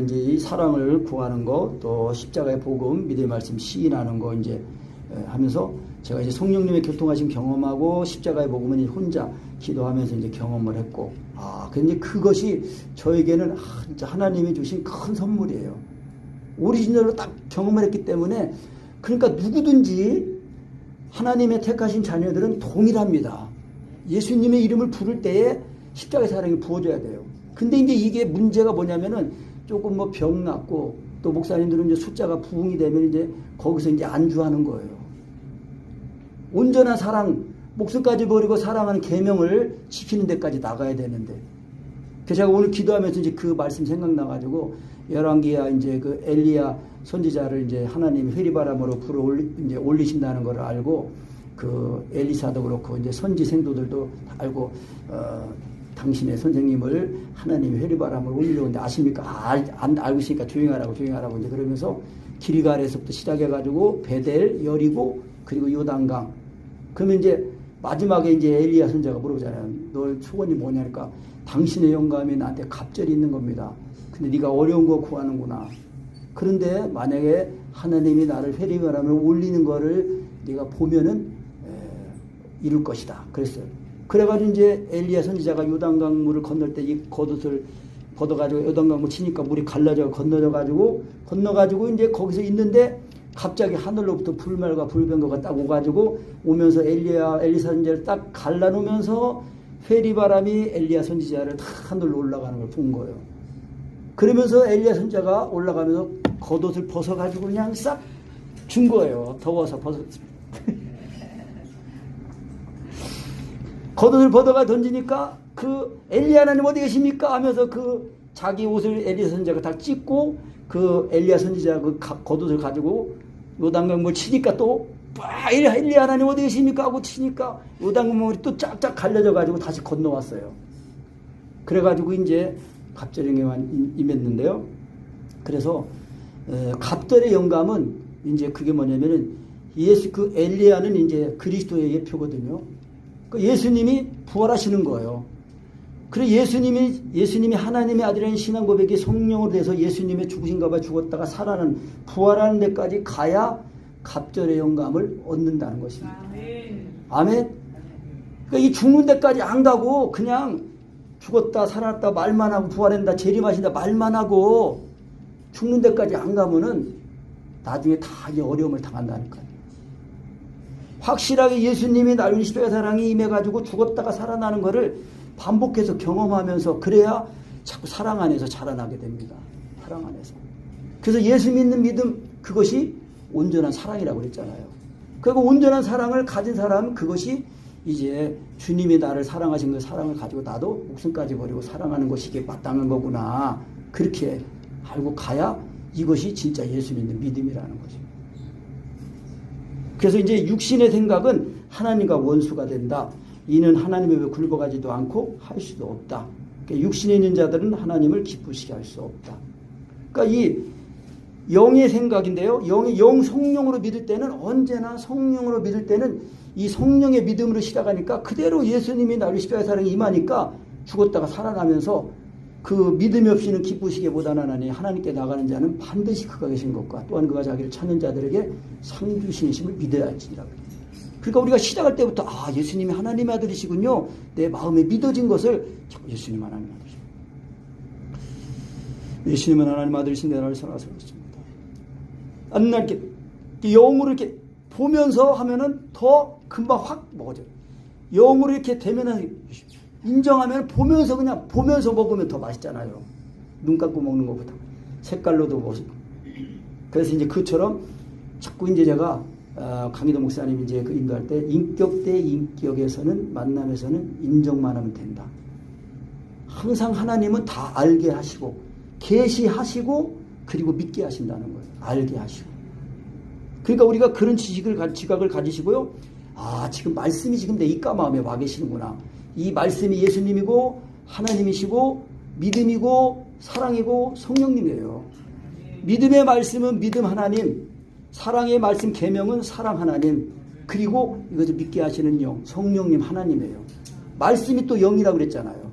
이제 이 사랑을 구하는 거 또 십자가의 복음 믿음의 말씀 시인하는 거 이제 하면서 제가 이제 성령님의 교통하심 경험하고 십자가의 복음은 혼자 기도하면서 이제 경험을 했고 근데 그것이 저에게는 진짜 하나님이 주신 큰 선물이에요. 오리지널로 딱 경험을 했기 때문에 그러니까 누구든지 하나님의 택하신 자녀들은 동일합니다. 예수님의 이름을 부를 때에 십자가의 사랑이 부어져야 돼요. 근데 이제 이게 문제가 뭐냐면은 조금 뭐 병 낫고 또 목사님들은 이제 숫자가 부흥이 되면 이제 거기서 이제 안주하는 거예요. 온전한 사랑, 목숨까지 버리고 사랑하는 계명을 지키는 데까지 나가야 되는데. 그래서 제가 오늘 기도하면서 이제 그 말씀 생각나가지고 열왕기야 이제 그 엘리야 선지자를 이제 하나님이 회리바람으로 불어 이제 올리신다는 걸 알고 그 엘리사도 그렇고 이제 선지 생도들도 알고 당신의 선생님을 하나님이 회리바람으로 올리려는데 아십니까? 안 알고 있으니까 조용하라고 이제 그러면서 길갈에서부터 시작해가지고 베델, 여리고 그리고 요단강. 그러면 이제 마지막에 이제 엘리야 선지자가 물어보잖아요. 너 소원이 뭐냐니까 당신의 영감이 나한테 갑절이 있는 겁니다. 근데 네가 어려운 거 구하는구나. 그런데 만약에 하나님이 나를 회리바람을 올리는 거를 네가 보면은 이룰 것이다. 그랬어요. 그래가지고 이제 엘리야 선지자가 요단강 물을 건널 때 이 겉옷을 걷어가지고 요단강 물 치니까 물이 건너가지고 이제 거기서 있는데 갑자기 하늘로부터 불말과 불병거가 딱 오가지고 오면서 엘리사 선지자를 딱 갈라놓으면서 회리바람이 엘리야 선지자를 다 하늘로 올라가는 걸 본 거예요. 그러면서 엘리야 선지자가 올라가면서 겉옷을 벗어가지고 그냥 싹 준 거예요. 더워서 겉옷을 벗어가 던지니까 그 엘리야 하나님 어디 계십니까? 하면서 그 자기 옷을 엘리야 선지자가 다 찢고 그 엘리야 선지자 그 겉옷을 가지고 요단강 물 치니까 또 엘리야 하나님 어디 계십니까? 하고 치니까 요단강 물이 또 쫙쫙 갈려져 가지고 다시 건너왔어요. 그래가지고 이제 갑절에만 임했는데요. 그래서 갑절의 영감은 이제 그게 뭐냐면은 그 엘리야는 이제 그리스도의 예표거든요. 그 예수님이 부활하시는 거예요. 그래서 예수님이 하나님의 아들이라는 신앙 고백이 성령으로 돼서 예수님의 죽으신가 봐 죽었다가 살아나는 부활하는 데까지 가야 갑절의 영감을 얻는다는 것입니다. 아멘. 그러니까 이 죽는 데까지 안 가고 그냥 죽었다 살아났다 말만 하고 부활한다 재림하신다 말만 하고 죽는 데까지 안 가면은 나중에 다 어려움을 당한다니까요. 확실하게 예수님이 나를 위해 십자가 사랑이 임해가지고 죽었다가 살아나는 것을 반복해서 경험하면서 그래야 자꾸 사랑 안에서 자라나게 됩니다. 사랑 안에서. 그래서 예수 믿는 믿음 그것이 온전한 사랑이라고 그랬잖아요. 그리고 온전한 사랑을 가진 사람은 그것이 이제 주님이 나를 사랑하신 그 사랑을 가지고 나도 목숨까지 버리고 사랑하는 것이 이게 마땅한 거구나. 그렇게 알고 가야 이것이 진짜 예수 믿는 믿음이라는 거죠. 그래서 이제 육신의 생각은 하나님과 원수가 된다. 이는 하나님의 왜 굴복하지도 않고 할 수도 없다. 그러니까 육신에 있는 자들은 하나님을 기쁘시게 할 수 없다. 그러니까 이 영의 생각인데요. 영 성령으로 믿을 때는 언제나 성령으로 믿을 때는 이 성령의 믿음으로 시작하니까 그대로 예수님이 나를 십자가의 사랑이 임하니까 죽었다가 살아나면서 그 믿음이 없이는 기쁘시기보다 하나니 하나님께 나가는 자는 반드시 그가 계신 것과 또한 그가 자기를 찾는 자들에게 상 주시심을 믿어야 할지니라. 그러니까 우리가 시작할 때부터 예수님이 하나님의 아들이시군요. 내 마음에 믿어진 것을 예수님 하나님의 아들이십니다. 예수님은 하나님 아들이신 내 나를 사랑하사 그렇습니다. 안날 이렇게 영으로 이렇게 보면서 하면은 더 금방 확 먹어져요. 영으로 이렇게 되면은 인정하면 보면서 그냥 보면서 먹으면 더 맛있잖아요. 눈 감고 먹는 것보다 색깔로도 멋있고. 그래서 이제 그처럼 자꾸 이제 제가 강희도 목사님 이제 그 인도할 때 인격 대 인격에서는 만남에서는 인정만 하면 된다. 항상 하나님은 다 알게 하시고 계시하시고 그리고 믿게 하신다는 거예요. 알게 하시고. 그러니까 우리가 그런 지각을 가지시고요. 지금 말씀이 지금 내 입가 마음에 와 계시는구나. 이 말씀이 예수님이고 하나님이시고 믿음이고 사랑이고 성령님이에요. 믿음의 말씀은 믿음 하나님, 사랑의 말씀 계명은 사랑 하나님, 그리고 이것을 믿게 하시는 영, 성령님 하나님이에요. 말씀이 또 영이라고 그랬잖아요.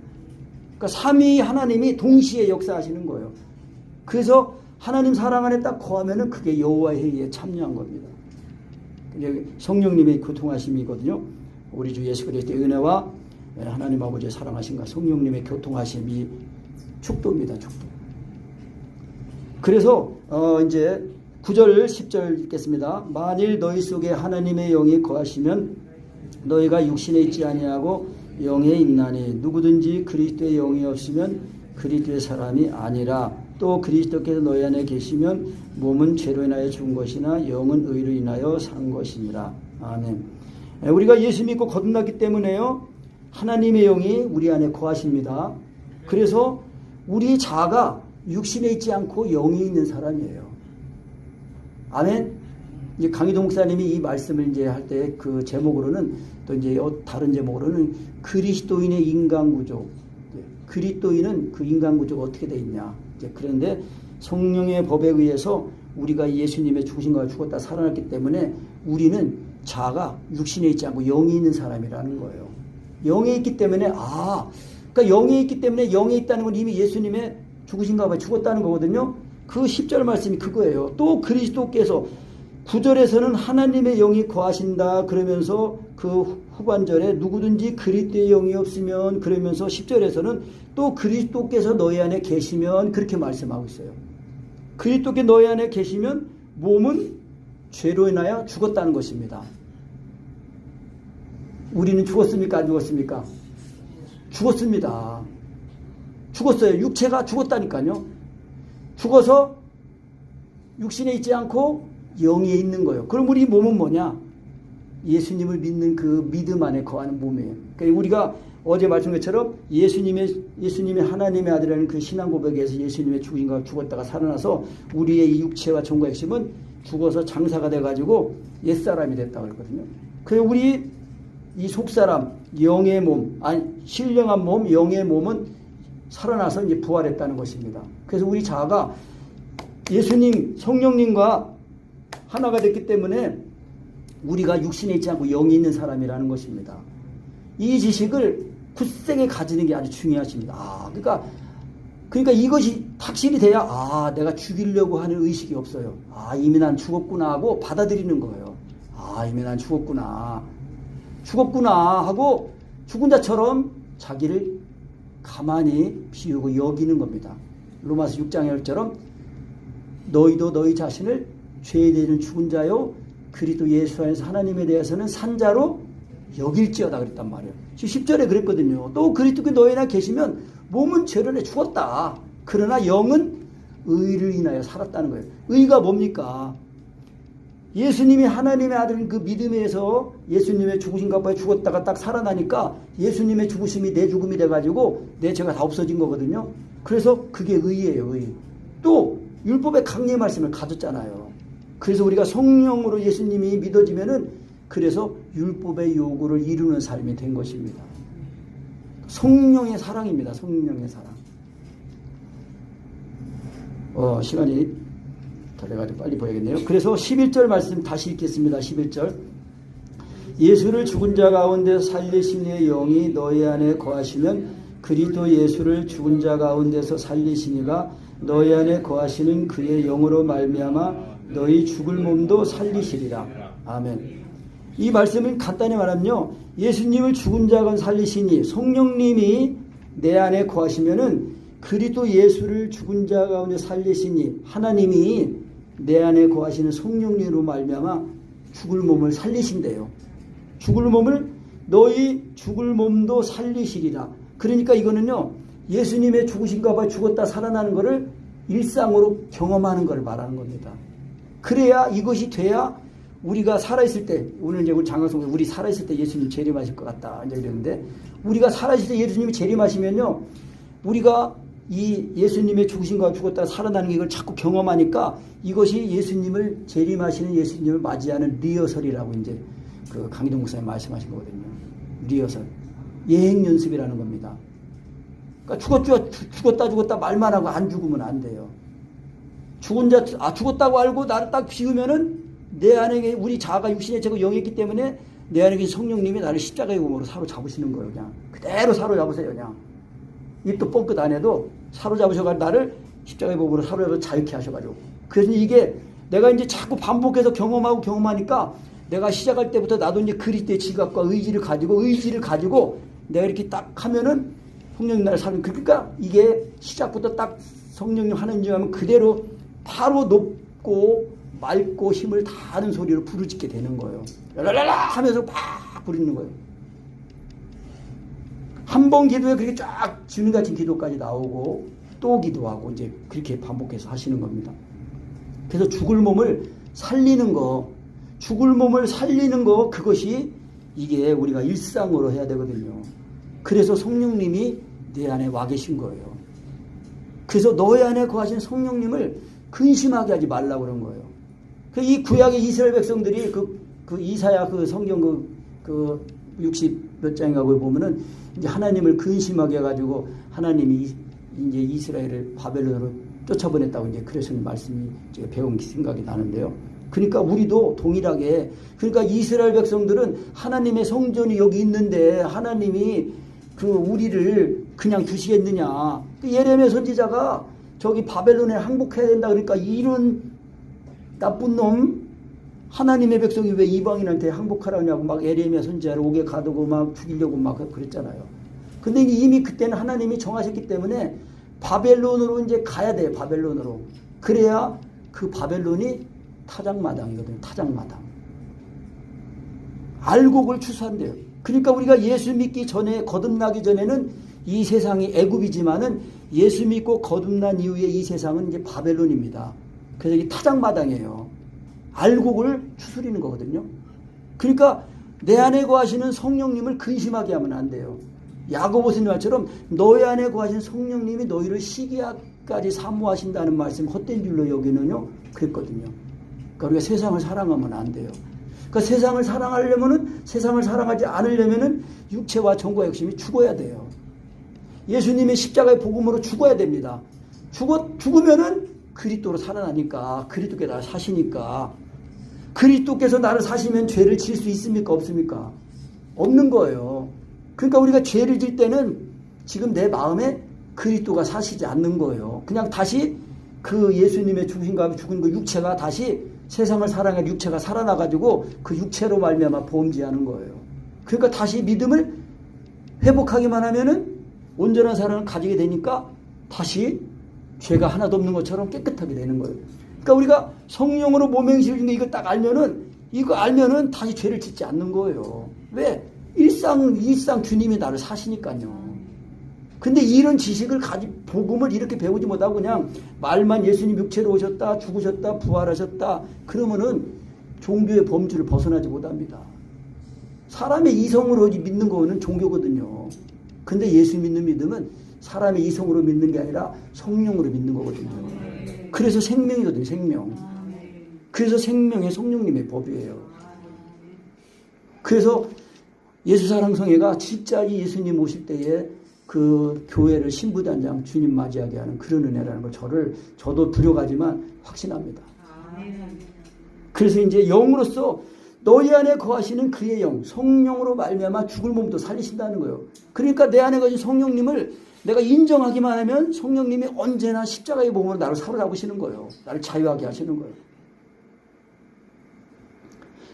그러니까 삼위 하나님이 동시에 역사하시는 거예요. 그래서 하나님 사랑 안에 딱 거하면은 그게 여호와의 회의에 참여한 겁니다. 성령님의 교통하심이거든요. 우리 주 예수 그리스도의 은혜와 하나님 아버지의 사랑하심과 성령님의 교통하심이 축도입니다. 축도. 그래서 이제 9절 10절 읽겠습니다. 만일 너희 속에 하나님의 영이 거하시면 너희가 육신에 있지 아니하고 영에 있나니 누구든지 그리스도의 영이 없으면 그리스도의 사람이 아니라 또 그리스도께서 너희 안에 계시면 몸은 죄로 인하여 죽은 것이나 영은 의로 인하여 산 것이니라. 아멘. 우리가 예수 믿고 거듭났기 때문에요. 하나님의 영이 우리 안에 거하십니다. 그래서 우리 자아가 육신에 있지 않고 영에 있는 사람이에요. 아멘. 이제 강희도 목사님이 이 말씀을 이제 할 때 그 제목으로는 또 이제 다른 제목으로는 그리스도인의 인간 구조. 그리스도인은 그 인간 구조가 어떻게 돼 있냐. 이제 그런데 성령의 법에 의해서 우리가 예수님의 죽으신가 죽었다 살아났기 때문에 우리는 자아가 육신에 있지 않고 영에 있는 사람이라는 거예요. 영에 있기 때문에 그러니까 영에 있기 때문에 영에 있다는 건 이미 예수님의 죽으신가 봐 죽었다는 거거든요. 그 10절 말씀이 그거예요. 또 그리스도께서 9절에서는 하나님의 영이 거하신다 그러면서 그 후반절에 누구든지 그리스도의 영이 없으면 그러면서 10절에서는 또 그리스도께서 너희 안에 계시면 그렇게 말씀하고 있어요. 그리스도께 너희 안에 계시면 몸은 죄로 인하여 죽었다는 것입니다. 우리는 죽었습니까? 안 죽었습니까? 죽었습니다. 죽었어요. 육체가 죽었다니까요. 죽어서 육신에 있지 않고 영에 있는 거예요. 그럼 우리 몸은 뭐냐? 예수님을 믿는 그 믿음 안에 거하는 몸이에요. 그러니까 우리가 어제 말씀 것처럼 예수님의 하나님의 아들이라는 그 신앙 고백에서 예수님의 죽인가 죽었다가 살아나서 우리의 이 육체와 정과 핵심은 죽어서 장사가 돼가지고 옛사람이 됐다고 그랬거든요. 그래서 우리 이 속사람, 영의 몸, 신령한 몸, 영의 몸은 살아나서 이제 부활했다는 것입니다. 그래서 우리 자아가 예수님, 성령님과 하나가 됐기 때문에 우리가 육신에 있지 않고 영이 있는 사람이라는 것입니다. 이 지식을 굳세게 가지는 게 아주 중요하십니다. 그러니까 이것이 확실히 돼야 내가 죽이려고 하는 의식이 없어요. 이미 난 죽었구나 하고 받아들이는 거예요. 이미 난 죽었구나 하고 죽은 자처럼 자기를 가만히 비우고 여기는 겁니다. 로마서 6장의 1절처럼 너희도 너희 자신을 죄에 대해서는 죽은 자요 그리스도 예수 안에서 하나님에 대해서는 산 자로 여길지어다 그랬단 말이에요. 10절에 그랬거든요. 또 그리스도께 너희 안에 계시면 몸은 죄로 인해 죽었다. 그러나 영은 의를 인하여 살았다는 거예요. 의가 뭡니까? 예수님이 하나님의 아들인 그 믿음에서 예수님의 죽으신 것 봐 죽었다가 딱 살아나니까 예수님의 죽으심이 내 죽음이 돼가지고 내 죄가 다 없어진 거거든요. 그래서 그게 의예요. 의. 또 율법의 강리의 말씀을 가졌잖아요. 그래서 우리가 성령으로 예수님이 믿어지면은 그래서 율법의 요구를 이루는 삶이 된 것입니다. 성령의 사랑입니다. 성령의 사랑. 시간이 다 돼가지고 빨리 보야겠네요. 그래서 11절 말씀 다시 읽겠습니다. 11절. 예수를 죽은 자 가운데서 살리신 이의 영이 너희 안에 거하시면 그리스도 예수를 죽은 자 가운데서 살리신 이가 너희 안에 거하시는 그의 영으로 말미암아 너희 죽을 몸도 살리시리라. 아멘. 이 말씀은 간단히 말하면요, 예수님을 죽은 자 가운데 살리시니 성령님이 내 안에 거하시면은 그리스도 예수를 죽은 자 가운데 살리시니 하나님이 내 안에 거하시는 성령님으로 말미암아 죽을 몸을 살리신대요. 죽을 몸을 너희 죽을 몸도 살리시리라. 그러니까 이거는요, 예수님의 죽으신가 봐 죽었다 살아나는 것을 일상으로 경험하는 것을 말하는 겁니다. 그래야 이것이 돼야 우리가 살아있을 때, 오늘 이제 우리 장강송 우리 살아있을 때 예수님 재림하실 것 같다 이제 이랬는데, 우리가 살아있을 때 예수님이 재림하시면요, 우리가 이 예수님의 죽으신가 죽었다 살아나는 이걸 자꾸 경험하니까 이것이 예수님을 재림하시는 예수님을 맞이하는 리허설이라고 이제 그 강희동 목사님 말씀하신 거거든요. 리허설, 예행 연습이라는 겁니다. 그러니까 죽었다 말만 하고 안 죽으면 안 돼요. 죽은 자, 죽었다고 알고 나를 딱 비우면은 내 안에 우리 자아가 육신의 죄고 영이 있기 때문에 내 안에 계신 성령님이 나를 십자가의 몸으로 사로잡으시는 거예요. 그냥 그대로 사로잡으세요. 그냥 입도 뻥끗 안 해도 사로잡으셔가지고 나를 십자가의 몸으로 사로잡아서 자유케 하셔가지고. 그래서 이게 내가 이제 자꾸 반복해서 경험하니까 내가 시작할 때부터 나도 이제 그리스도의 지각과 의지를 가지고 내가 이렇게 딱 하면은 성령님 나를 사는, 그러니까 이게 시작부터 딱 성령님 하는 줄 하면 그대로 바로 높고 맑고 힘을 다하는 소리로 부르짖게 되는 거예요. 랄랄라 하면서 막 부르는 거예요. 한 번 기도에 그렇게 쫙 주님 같은 기도까지 나오고 또 기도하고 이제 그렇게 반복해서 하시는 겁니다. 그래서 죽을 몸을 살리는 거, 그것이 이게 우리가 일상으로 해야 되거든요. 그래서 성령님이 내 안에 와 계신 거예요. 그래서 너희 안에 거하신 성령님을 근심하게 하지 말라고 그런 거예요. 이 구약의 이스라엘 백성들이 그 이사야 그 성경 그 60몇 장인가 보면은 이제 하나님을 근심하게 해가지고 하나님이 이제 이스라엘을 바벨론으로 쫓아보냈다고 이제 그러시는 말씀이 제가 배운 생각이 나는데요. 그러니까 우리도 동일하게, 그러니까 이스라엘 백성들은 하나님의 성전이 여기 있는데 하나님이 그 우리를 그냥 두시겠느냐. 예레미야 선지자가 저기 바벨론에 항복해야 된다 그러니까 이런 나쁜 놈, 하나님의 백성이 왜 이방인한테 항복하라냐고 막 예레미야 선지자를 옥에 가두고 막 죽이려고 막 그랬잖아요. 근데 이미 그때는 하나님이 정하셨기 때문에 바벨론으로 이제 가야 돼요. 바벨론으로. 그래야 그 바벨론이 타작마당이거든요. 타작마당. 알곡을 추수한대요. 그러니까 우리가 예수 믿기 전에, 거듭나기 전에는 이 세상이 애굽이지만은 예수 믿고 거듭난 이후에 이 세상은 이제 바벨론입니다. 그래서 이게 타작마당이에요. 알곡을 추스리는 거거든요. 그러니까 내 안에 거하시는 성령님을 근심하게 하면 안 돼요. 야고보서 말처럼 너희 안에 거하신 성령님이 너희를 시기까지 사모하신다는 말씀 헛된 줄로 여기는요 그랬거든요. 그러니까 우리가 세상을 사랑하면 안 돼요. 그러니까 세상을 사랑하려면은, 세상을 사랑하지 않으려면은 육체와 정과 욕심이 죽어야 돼요. 예수님의 십자가의 복음으로 죽어야 됩니다. 죽으면은 그리스도로 살아나니까, 그리스도께 나를 사시니까. 그리스도께서 나를 사시면 죄를 질 수 있습니까? 없습니까? 없는 거예요. 그러니까 우리가 죄를 질 때는 지금 내 마음에 그리스도가 사시지 않는 거예요. 그냥 다시 그 예수님의 죽으신가 죽은 그 육체가 다시 세상을 사랑해 육체가 살아나가지고 그 육체로 말미암아 범죄하는 거예요. 그러니까 다시 믿음을 회복하기만 하면은 온전한 사랑을 가지게 되니까 다시 죄가 하나도 없는 것처럼 깨끗하게 되는 거예요. 그러니까 우리가 성령으로 몸행실 중에 이거 딱 알면은 다시 죄를 짓지 않는 거예요. 왜? 일상 주님이 나를 사시니까요. 근데 이런 지식을 복음을 이렇게 배우지 못하고 그냥 말만 예수님 육체로 오셨다, 죽으셨다, 부활하셨다, 그러면은 종교의 범주를 벗어나지 못합니다. 사람의 이성으로 믿는 거는 종교거든요. 근데 예수 믿는 믿음은 사람의 이성으로 믿는 게 아니라 성령으로 믿는 거거든요. 그래서 생명이거든요, 생명. 그래서 생명의 성령님의 법이에요. 그래서 예수사랑성회가 진짜 이 예수님 오실 때에 그 교회를 신부단장 주님 맞이하게 하는 그런 은혜라는 걸 저도 두려워하지만 확신합니다. 그래서 이제 영으로서 너희 안에 거하시는 그의 영, 성령으로 말미암아 죽을 몸도 살리신다는 거예요. 그러니까 내 안에 거하신 성령님을 내가 인정하기만 하면 성령님이 언제나 십자가의 몸으로 나를 사로잡으시는 거예요. 나를 자유하게 하시는 거예요.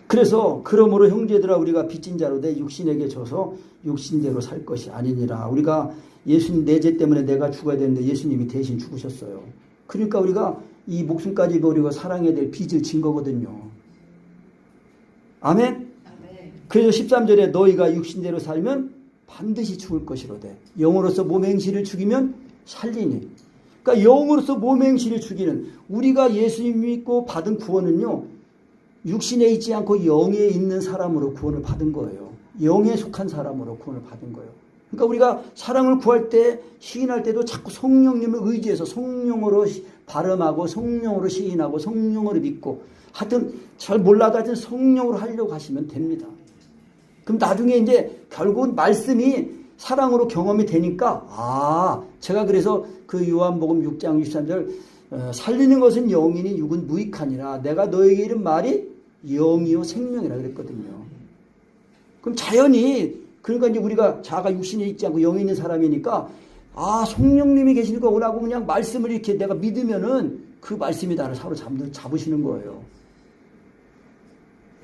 그래서 그러므로 형제들아 우리가 빚진 자로 내 육신에게 져서 육신대로 살 것이 아니니라. 우리가 예수님 내 죄 때문에 내가 죽어야 되는데 예수님이 대신 죽으셨어요. 그러니까 우리가 이 목숨까지 버리고 사랑해야 될 빚을 진 거거든요. 아멘? 그래서 13절에 너희가 육신대로 살면 반드시 죽을 것이로되 영으로서 몸의 행실을 죽이면 살리니. 그러니까 영으로서 몸의 행실을 죽이는, 우리가 예수님 믿고 받은 구원은요, 육신에 있지 않고 영에 있는 사람으로 구원을 받은 거예요. 영에 속한 사람으로 구원을 받은 거예요. 그러니까 우리가 사랑을 구할 때, 시인할 때도 자꾸 성령님을 의지해서 성령으로 발음하고 성령으로 시인하고 성령으로 믿고, 하여튼 잘 몰라도 하여튼 성령으로 하려고 하시면 됩니다. 그럼 나중에 이제 결국은 말씀이 사랑으로 경험이 되니까, 제가 그래서 그 요한복음 6장 63절 살리는 것은 영이니 육은 무익하니라. 내가 너에게 이른 말이 영이요 생명이라 그랬거든요. 그럼 자연히, 그러니까 이제 우리가 자가 육신에 있지 않고 영이 있는 사람이니까, 성령님이 계시는 거라고 그냥 말씀을 이렇게 내가 믿으면은 그 말씀이 나를 사로잡으시는 거예요.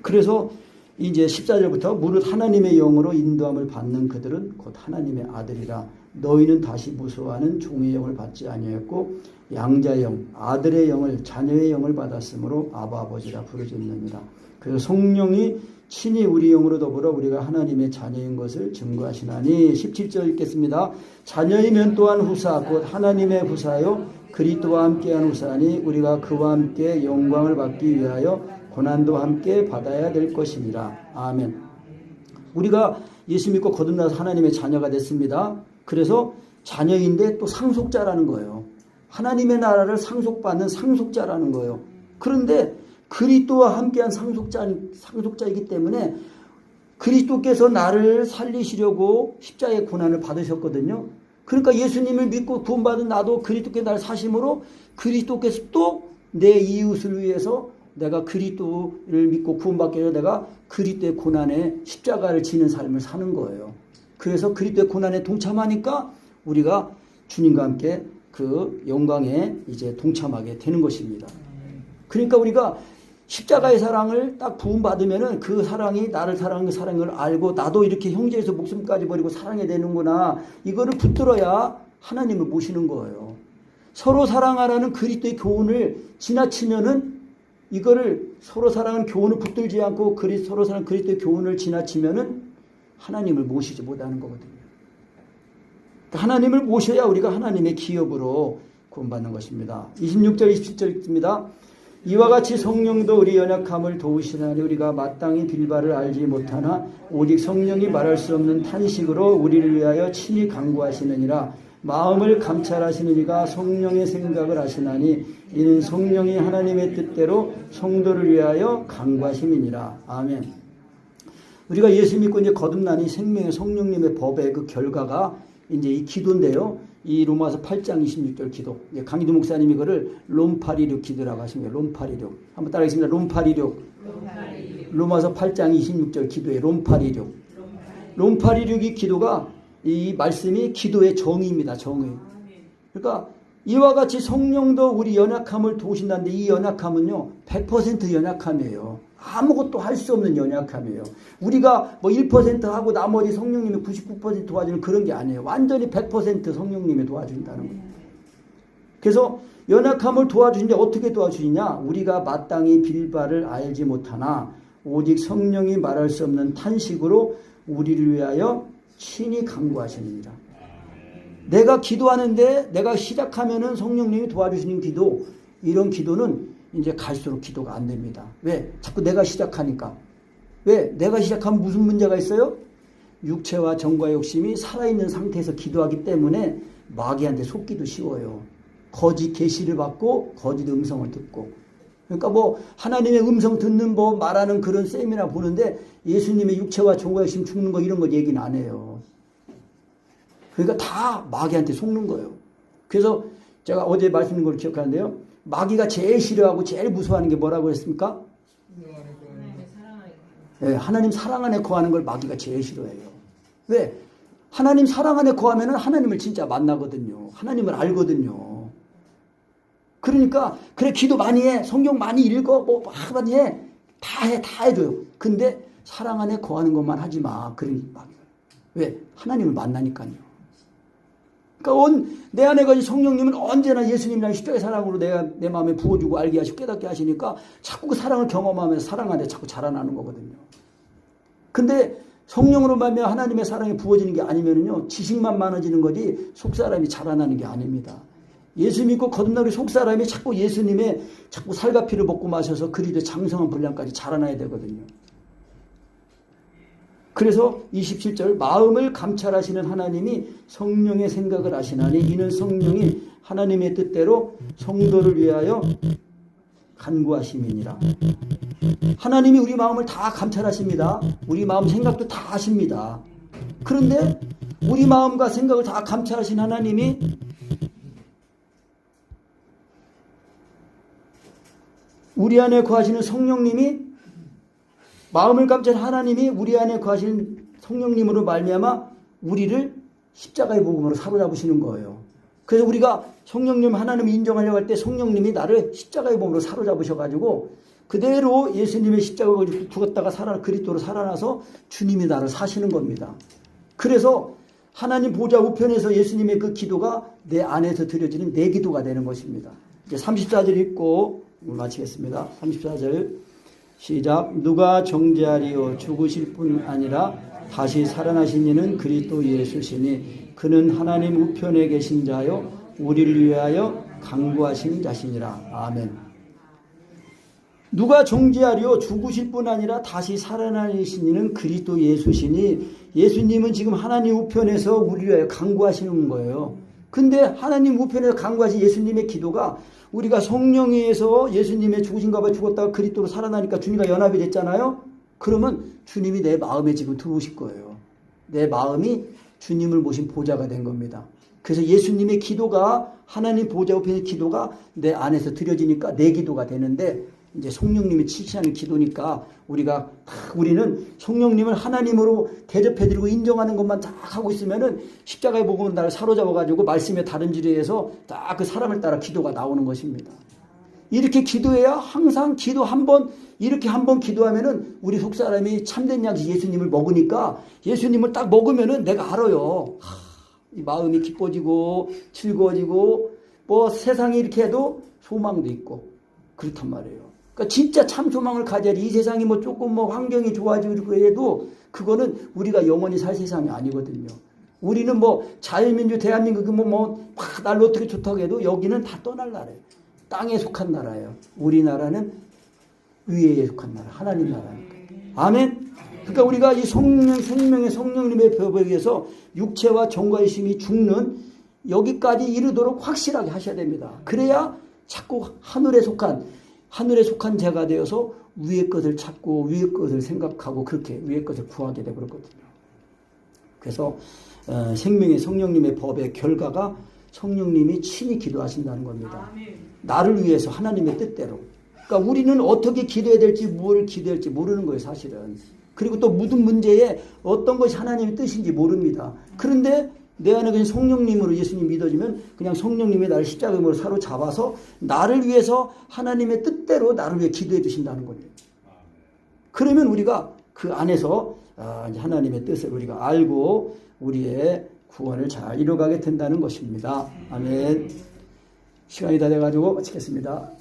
그래서 이제 14절부터 무릇 하나님의 영으로 인도함을 받는 그들은 곧 하나님의 아들이라. 너희는 다시 무서워하는 종의 영을 받지 아니하였고 양자의 영, 아들의 영을, 자녀의 영을 받았으므로 아바 아버지라 부르짖느니라. 그래서 성령이 친히 우리 영으로 더불어 우리가 하나님의 자녀인 것을 증거하시나니. 17절 읽겠습니다. 자녀이면 또한 후사 곧 하나님의 후사요 그리스도와 함께한 후사니 우리가 그와 함께 영광을 받기 위하여 고난도 함께 받아야 될 것이니라. 아멘. 우리가 예수 믿고 거듭나서 하나님의 자녀가 됐습니다. 그래서 자녀인데 또 상속자라는 거예요. 하나님의 나라를 상속받는 상속자라는 거예요. 그런데 그리스도와 함께한 상속자이기 때문에 그리스도께서 나를 살리시려고 십자가의 고난을 받으셨거든요. 그러니까 예수님을 믿고 구원받은 나도 그리스도께 나를 사심으로 그리스도께서 또 내 이웃을 위해서 내가 그리스도를 믿고 구원받기 위해서 내가 그리스도의 고난에 십자가를 지는 삶을 사는 거예요. 그래서 그리스도의 고난에 동참하니까 우리가 주님과 함께 그 영광에 이제 동참하게 되는 것입니다. 그러니까 우리가 십자가의 사랑을 딱 부음받으면은 그 사랑이 나를 사랑하는 그 사랑을 알고 나도 이렇게 형제에서 목숨까지 버리고 사랑해야 되는구나. 이거를 붙들어야 하나님을 모시는 거예요. 서로 사랑하라는 그리스도의 교훈을 지나치면은 이거를 서로 사랑하는 교훈을 붙들지 않고 서로 사랑하는 그리스도의 교훈을 지나치면은 하나님을 모시지 못하는 거거든요. 하나님을 모셔야 우리가 하나님의 기업으로 구원받는 것입니다. 26절 27절 읽습니다. 이와 같이 성령도 우리 연약함을 도우시나니 우리가 마땅히 빌바를 알지 못하나 오직 성령이 말할 수 없는 탄식으로 우리를 위하여 친히 간구하시느니라. 마음을 감찰하시는 이가 성령의 생각을 하시나니 이는 성령이 하나님의 뜻대로 성도를 위하여 간구하심이니라. 아멘. 우리가 예수 믿고 이제 거듭나니 생명의 성령님의 법의 그 결과가 이제 이 기도인데요. 이 로마서 8장 26절 기도. 강기도 목사님이 이거를 롬파리륙 기도라고 하십니다. 롬파리륙. 한번 따라하겠습니다. 롬파리륙. 로마서 8장 26절 기도의 롬파리륙. 롬파리륙이 기도가 이 말씀이 기도의 정의입니다. 정의. 그러니까 이와 같이 성령도 우리 연약함을 도우신다는데 이 연약함은요 100% 연약함이에요. 아무것도 할 수 없는 연약함이에요. 우리가 뭐 1% 하고 나머지 성령님이 99% 도와주는 그런 게 아니에요. 완전히 100% 성령님이 도와준다는 거예요. 그래서 연약함을 도와주는데 어떻게 도와주느냐? 우리가 마땅히 빌바를 알지 못하나 오직 성령이 말할 수 없는 탄식으로 우리를 위하여 친히 간구하시느니라. 내가 기도하는데 내가 시작하면은 성령님이 도와주시는 기도, 이런 기도는 이제 갈수록 기도가 안 됩니다. 왜? 자꾸 내가 시작하니까. 왜? 내가 시작하면 무슨 문제가 있어요? 육체와 정과 욕심이 살아있는 상태에서 기도하기 때문에 마귀한테 속기도 쉬워요. 거짓 계시를 받고 거짓 음성을 듣고. 그러니까 뭐 하나님의 음성 듣는 법 말하는 그런 세미나 보는데 예수님의 육체와 정과 욕심 죽는 거 이런 거 얘기는 안 해요. 그러니까 다 마귀한테 속는 거예요. 그래서 제가 어제 말씀드린 걸 기억하는데요. 마귀가 제일 싫어하고 제일 무서워하는 게 뭐라고 했습니까? 예, 하나님 사랑 안에 거하는 걸 마귀가 제일 싫어해요. 왜? 하나님 사랑 안에 거하면 하나님을 진짜 만나거든요. 하나님을 알거든요. 그러니까 그래 기도 많이 해. 성경 많이 읽어. 뭐 많이 해. 다 해줘요. 근데 사랑 안에 거하는 것만 하지 마. 그러니 마귀가. 왜? 하나님을 만나니까요. 그러니까 내 안에 가진 성령님은 언제나 예수님이랑 십자가의 사랑으로 내 마음에 부어주고 알게 하시고 깨닫게 하시니까 자꾸 그 사랑을 경험하면서 사랑 안에 자꾸 자라나는 거거든요. 근데 성령으로 말미암아 하나님의 사랑이 부어지는 게 아니면요 지식만 많아지는 거지 속사람이 자라나는 게 아닙니다. 예수 믿고 거듭나기 속사람이 자꾸 예수님의 자꾸 살과 피를 먹고 마셔서 그리스도의 장성한 분량까지 자라나야 되거든요. 그래서 27절 마음을 감찰하시는 하나님이 성령의 생각을 아시나니 이는 성령이 하나님의 뜻대로 성도를 위하여 간구하심이니라. 하나님이 우리 마음을 다 감찰하십니다. 우리 마음 생각도 다 아십니다. 그런데 우리 마음과 생각을 다 감찰하신 하나님이 우리 안에 거하시는 성령님이 마음을 감찰한 하나님이 우리 안에 거하시는 성령님으로 말미암아 우리를 십자가의 복음으로 사로잡으시는 거예요. 그래서 우리가 성령님 하나님을 인정하려고 할 때 성령님이 나를 십자가의 복음으로 사로잡으셔가지고 그대로 예수님의 십자가를 죽었다가 그리스도로 살아나서 주님이 나를 사시는 겁니다. 그래서 하나님 보좌 우편에서 예수님의 그 기도가 내 안에서 드려지는 내 기도가 되는 것입니다. 이제 34절 읽고 마치겠습니다. 34절 시작. 누가 정죄하리요 죽으실 뿐 아니라 다시 살아나신 이는 그리스도 예수시니 그는 하나님 우편에 계신 자요 우리를 위하여 간구하신 자시니라. 아멘. 누가 정죄하리요 죽으실 뿐 아니라 다시 살아나신 이는 그리스도 예수시니 예수님은 지금 하나님 우편에서 우리를 위하여 간구하시는 거예요. 근데 하나님 우편에서 간구하신 예수님의 기도가 우리가 성령에서 예수님의 죽으신가 봐 죽었다가 그리스도로 살아나니까 주님과 연합이 됐잖아요. 그러면 주님이 내 마음에 지금 들어오실 거예요. 내 마음이 주님을 모신 보좌가 된 겁니다. 그래서 예수님의 기도가 하나님 보좌 우편의 기도가 내 안에서 드려지니까 내 기도가 되는데 이제 성령님이 지시하는 기도니까 우리는 성령님을 하나님으로 대접해드리고 인정하는 것만 딱 하고 있으면은 십자가의 복음은 나를 사로잡아가지고 말씀의 다른 지리에서 딱 그 사람을 따라 기도가 나오는 것입니다. 이렇게 기도해야 항상 기도 이렇게 한 번 기도하면은 우리 속사람이 참된 양식 예수님을 먹으니까 예수님을 딱 먹으면은 내가 알아요. 이 마음이 기뻐지고 즐거워지고 뭐 세상이 이렇게 해도 소망도 있고 그렇단 말이에요. 그러니까 진짜 참 소망을 가져야 이 세상이 뭐 조금 환경이 좋아지고 해도 그거는 우리가 영원히 살 세상이 아니거든요. 우리는 자유민주 대한민국 날 어떻게 좋다고 해도 여기는 다 떠날 나라예요. 땅에 속한 나라예요. 우리나라는 위에 속한 나라, 하나님 나라니까. 아멘. 그러니까 우리가 이 생명의 성령님의 법에 의해서 육체와 정과의 힘이 죽는 여기까지 이르도록 확실하게 하셔야 됩니다. 그래야 자꾸 하늘에 속한 자가 되어서 위의 것을 찾고 위의 것을 생각하고 그렇게 위의 것을 구하게 되고 그렇거든요. 그래서 생명의 성령님의 법의 결과가 성령님이 친히 기도하신다는 겁니다. 나를 위해서 하나님의 뜻대로. 그러니까 우리는 어떻게 기도해야 될지 뭘 기도해야 할지 모르는 거예요, 사실은. 그리고 또 모든 문제에 어떤 것이 하나님의 뜻인지 모릅니다. 그런데 내 안에 계신 성령님으로 예수님 믿어지면 그냥 성령님이 나를 십자가로 사로잡아서 나를 위해서 하나님의 뜻대로 나를 위해 기도해 주신다는 거예요. 그러면 우리가 그 안에서 하나님의 뜻을 우리가 알고 우리의 구원을 잘 이루어가게 된다는 것입니다. 아멘. 시간이 다 돼가지고 마치겠습니다.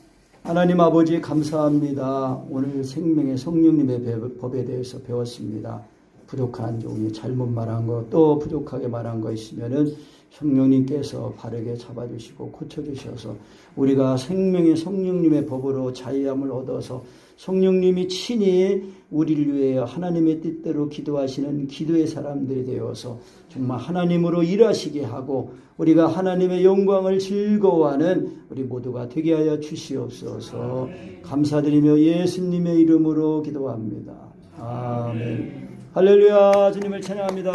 하나님 아버지 감사합니다. 오늘 생명의 성령님의 법에 대해서 배웠습니다. 부족한 종이 잘못 말한 것, 또 부족하게 말한 거 있으면은 성령님께서 바르게 잡아주시고 고쳐주셔서 우리가 생명의 성령님의 법으로 자유함을 얻어서 성령님이 친히 우리를 위하여 하나님의 뜻대로 기도하시는 기도의 사람들이 되어서 정말 하나님으로 일하시게 하고 우리가 하나님의 영광을 즐거워하는 우리 모두가 되게 하여 주시옵소서. 감사드리며 예수님의 이름으로 기도합니다. 아멘. 할렐루야. 주님을 찬양합니다.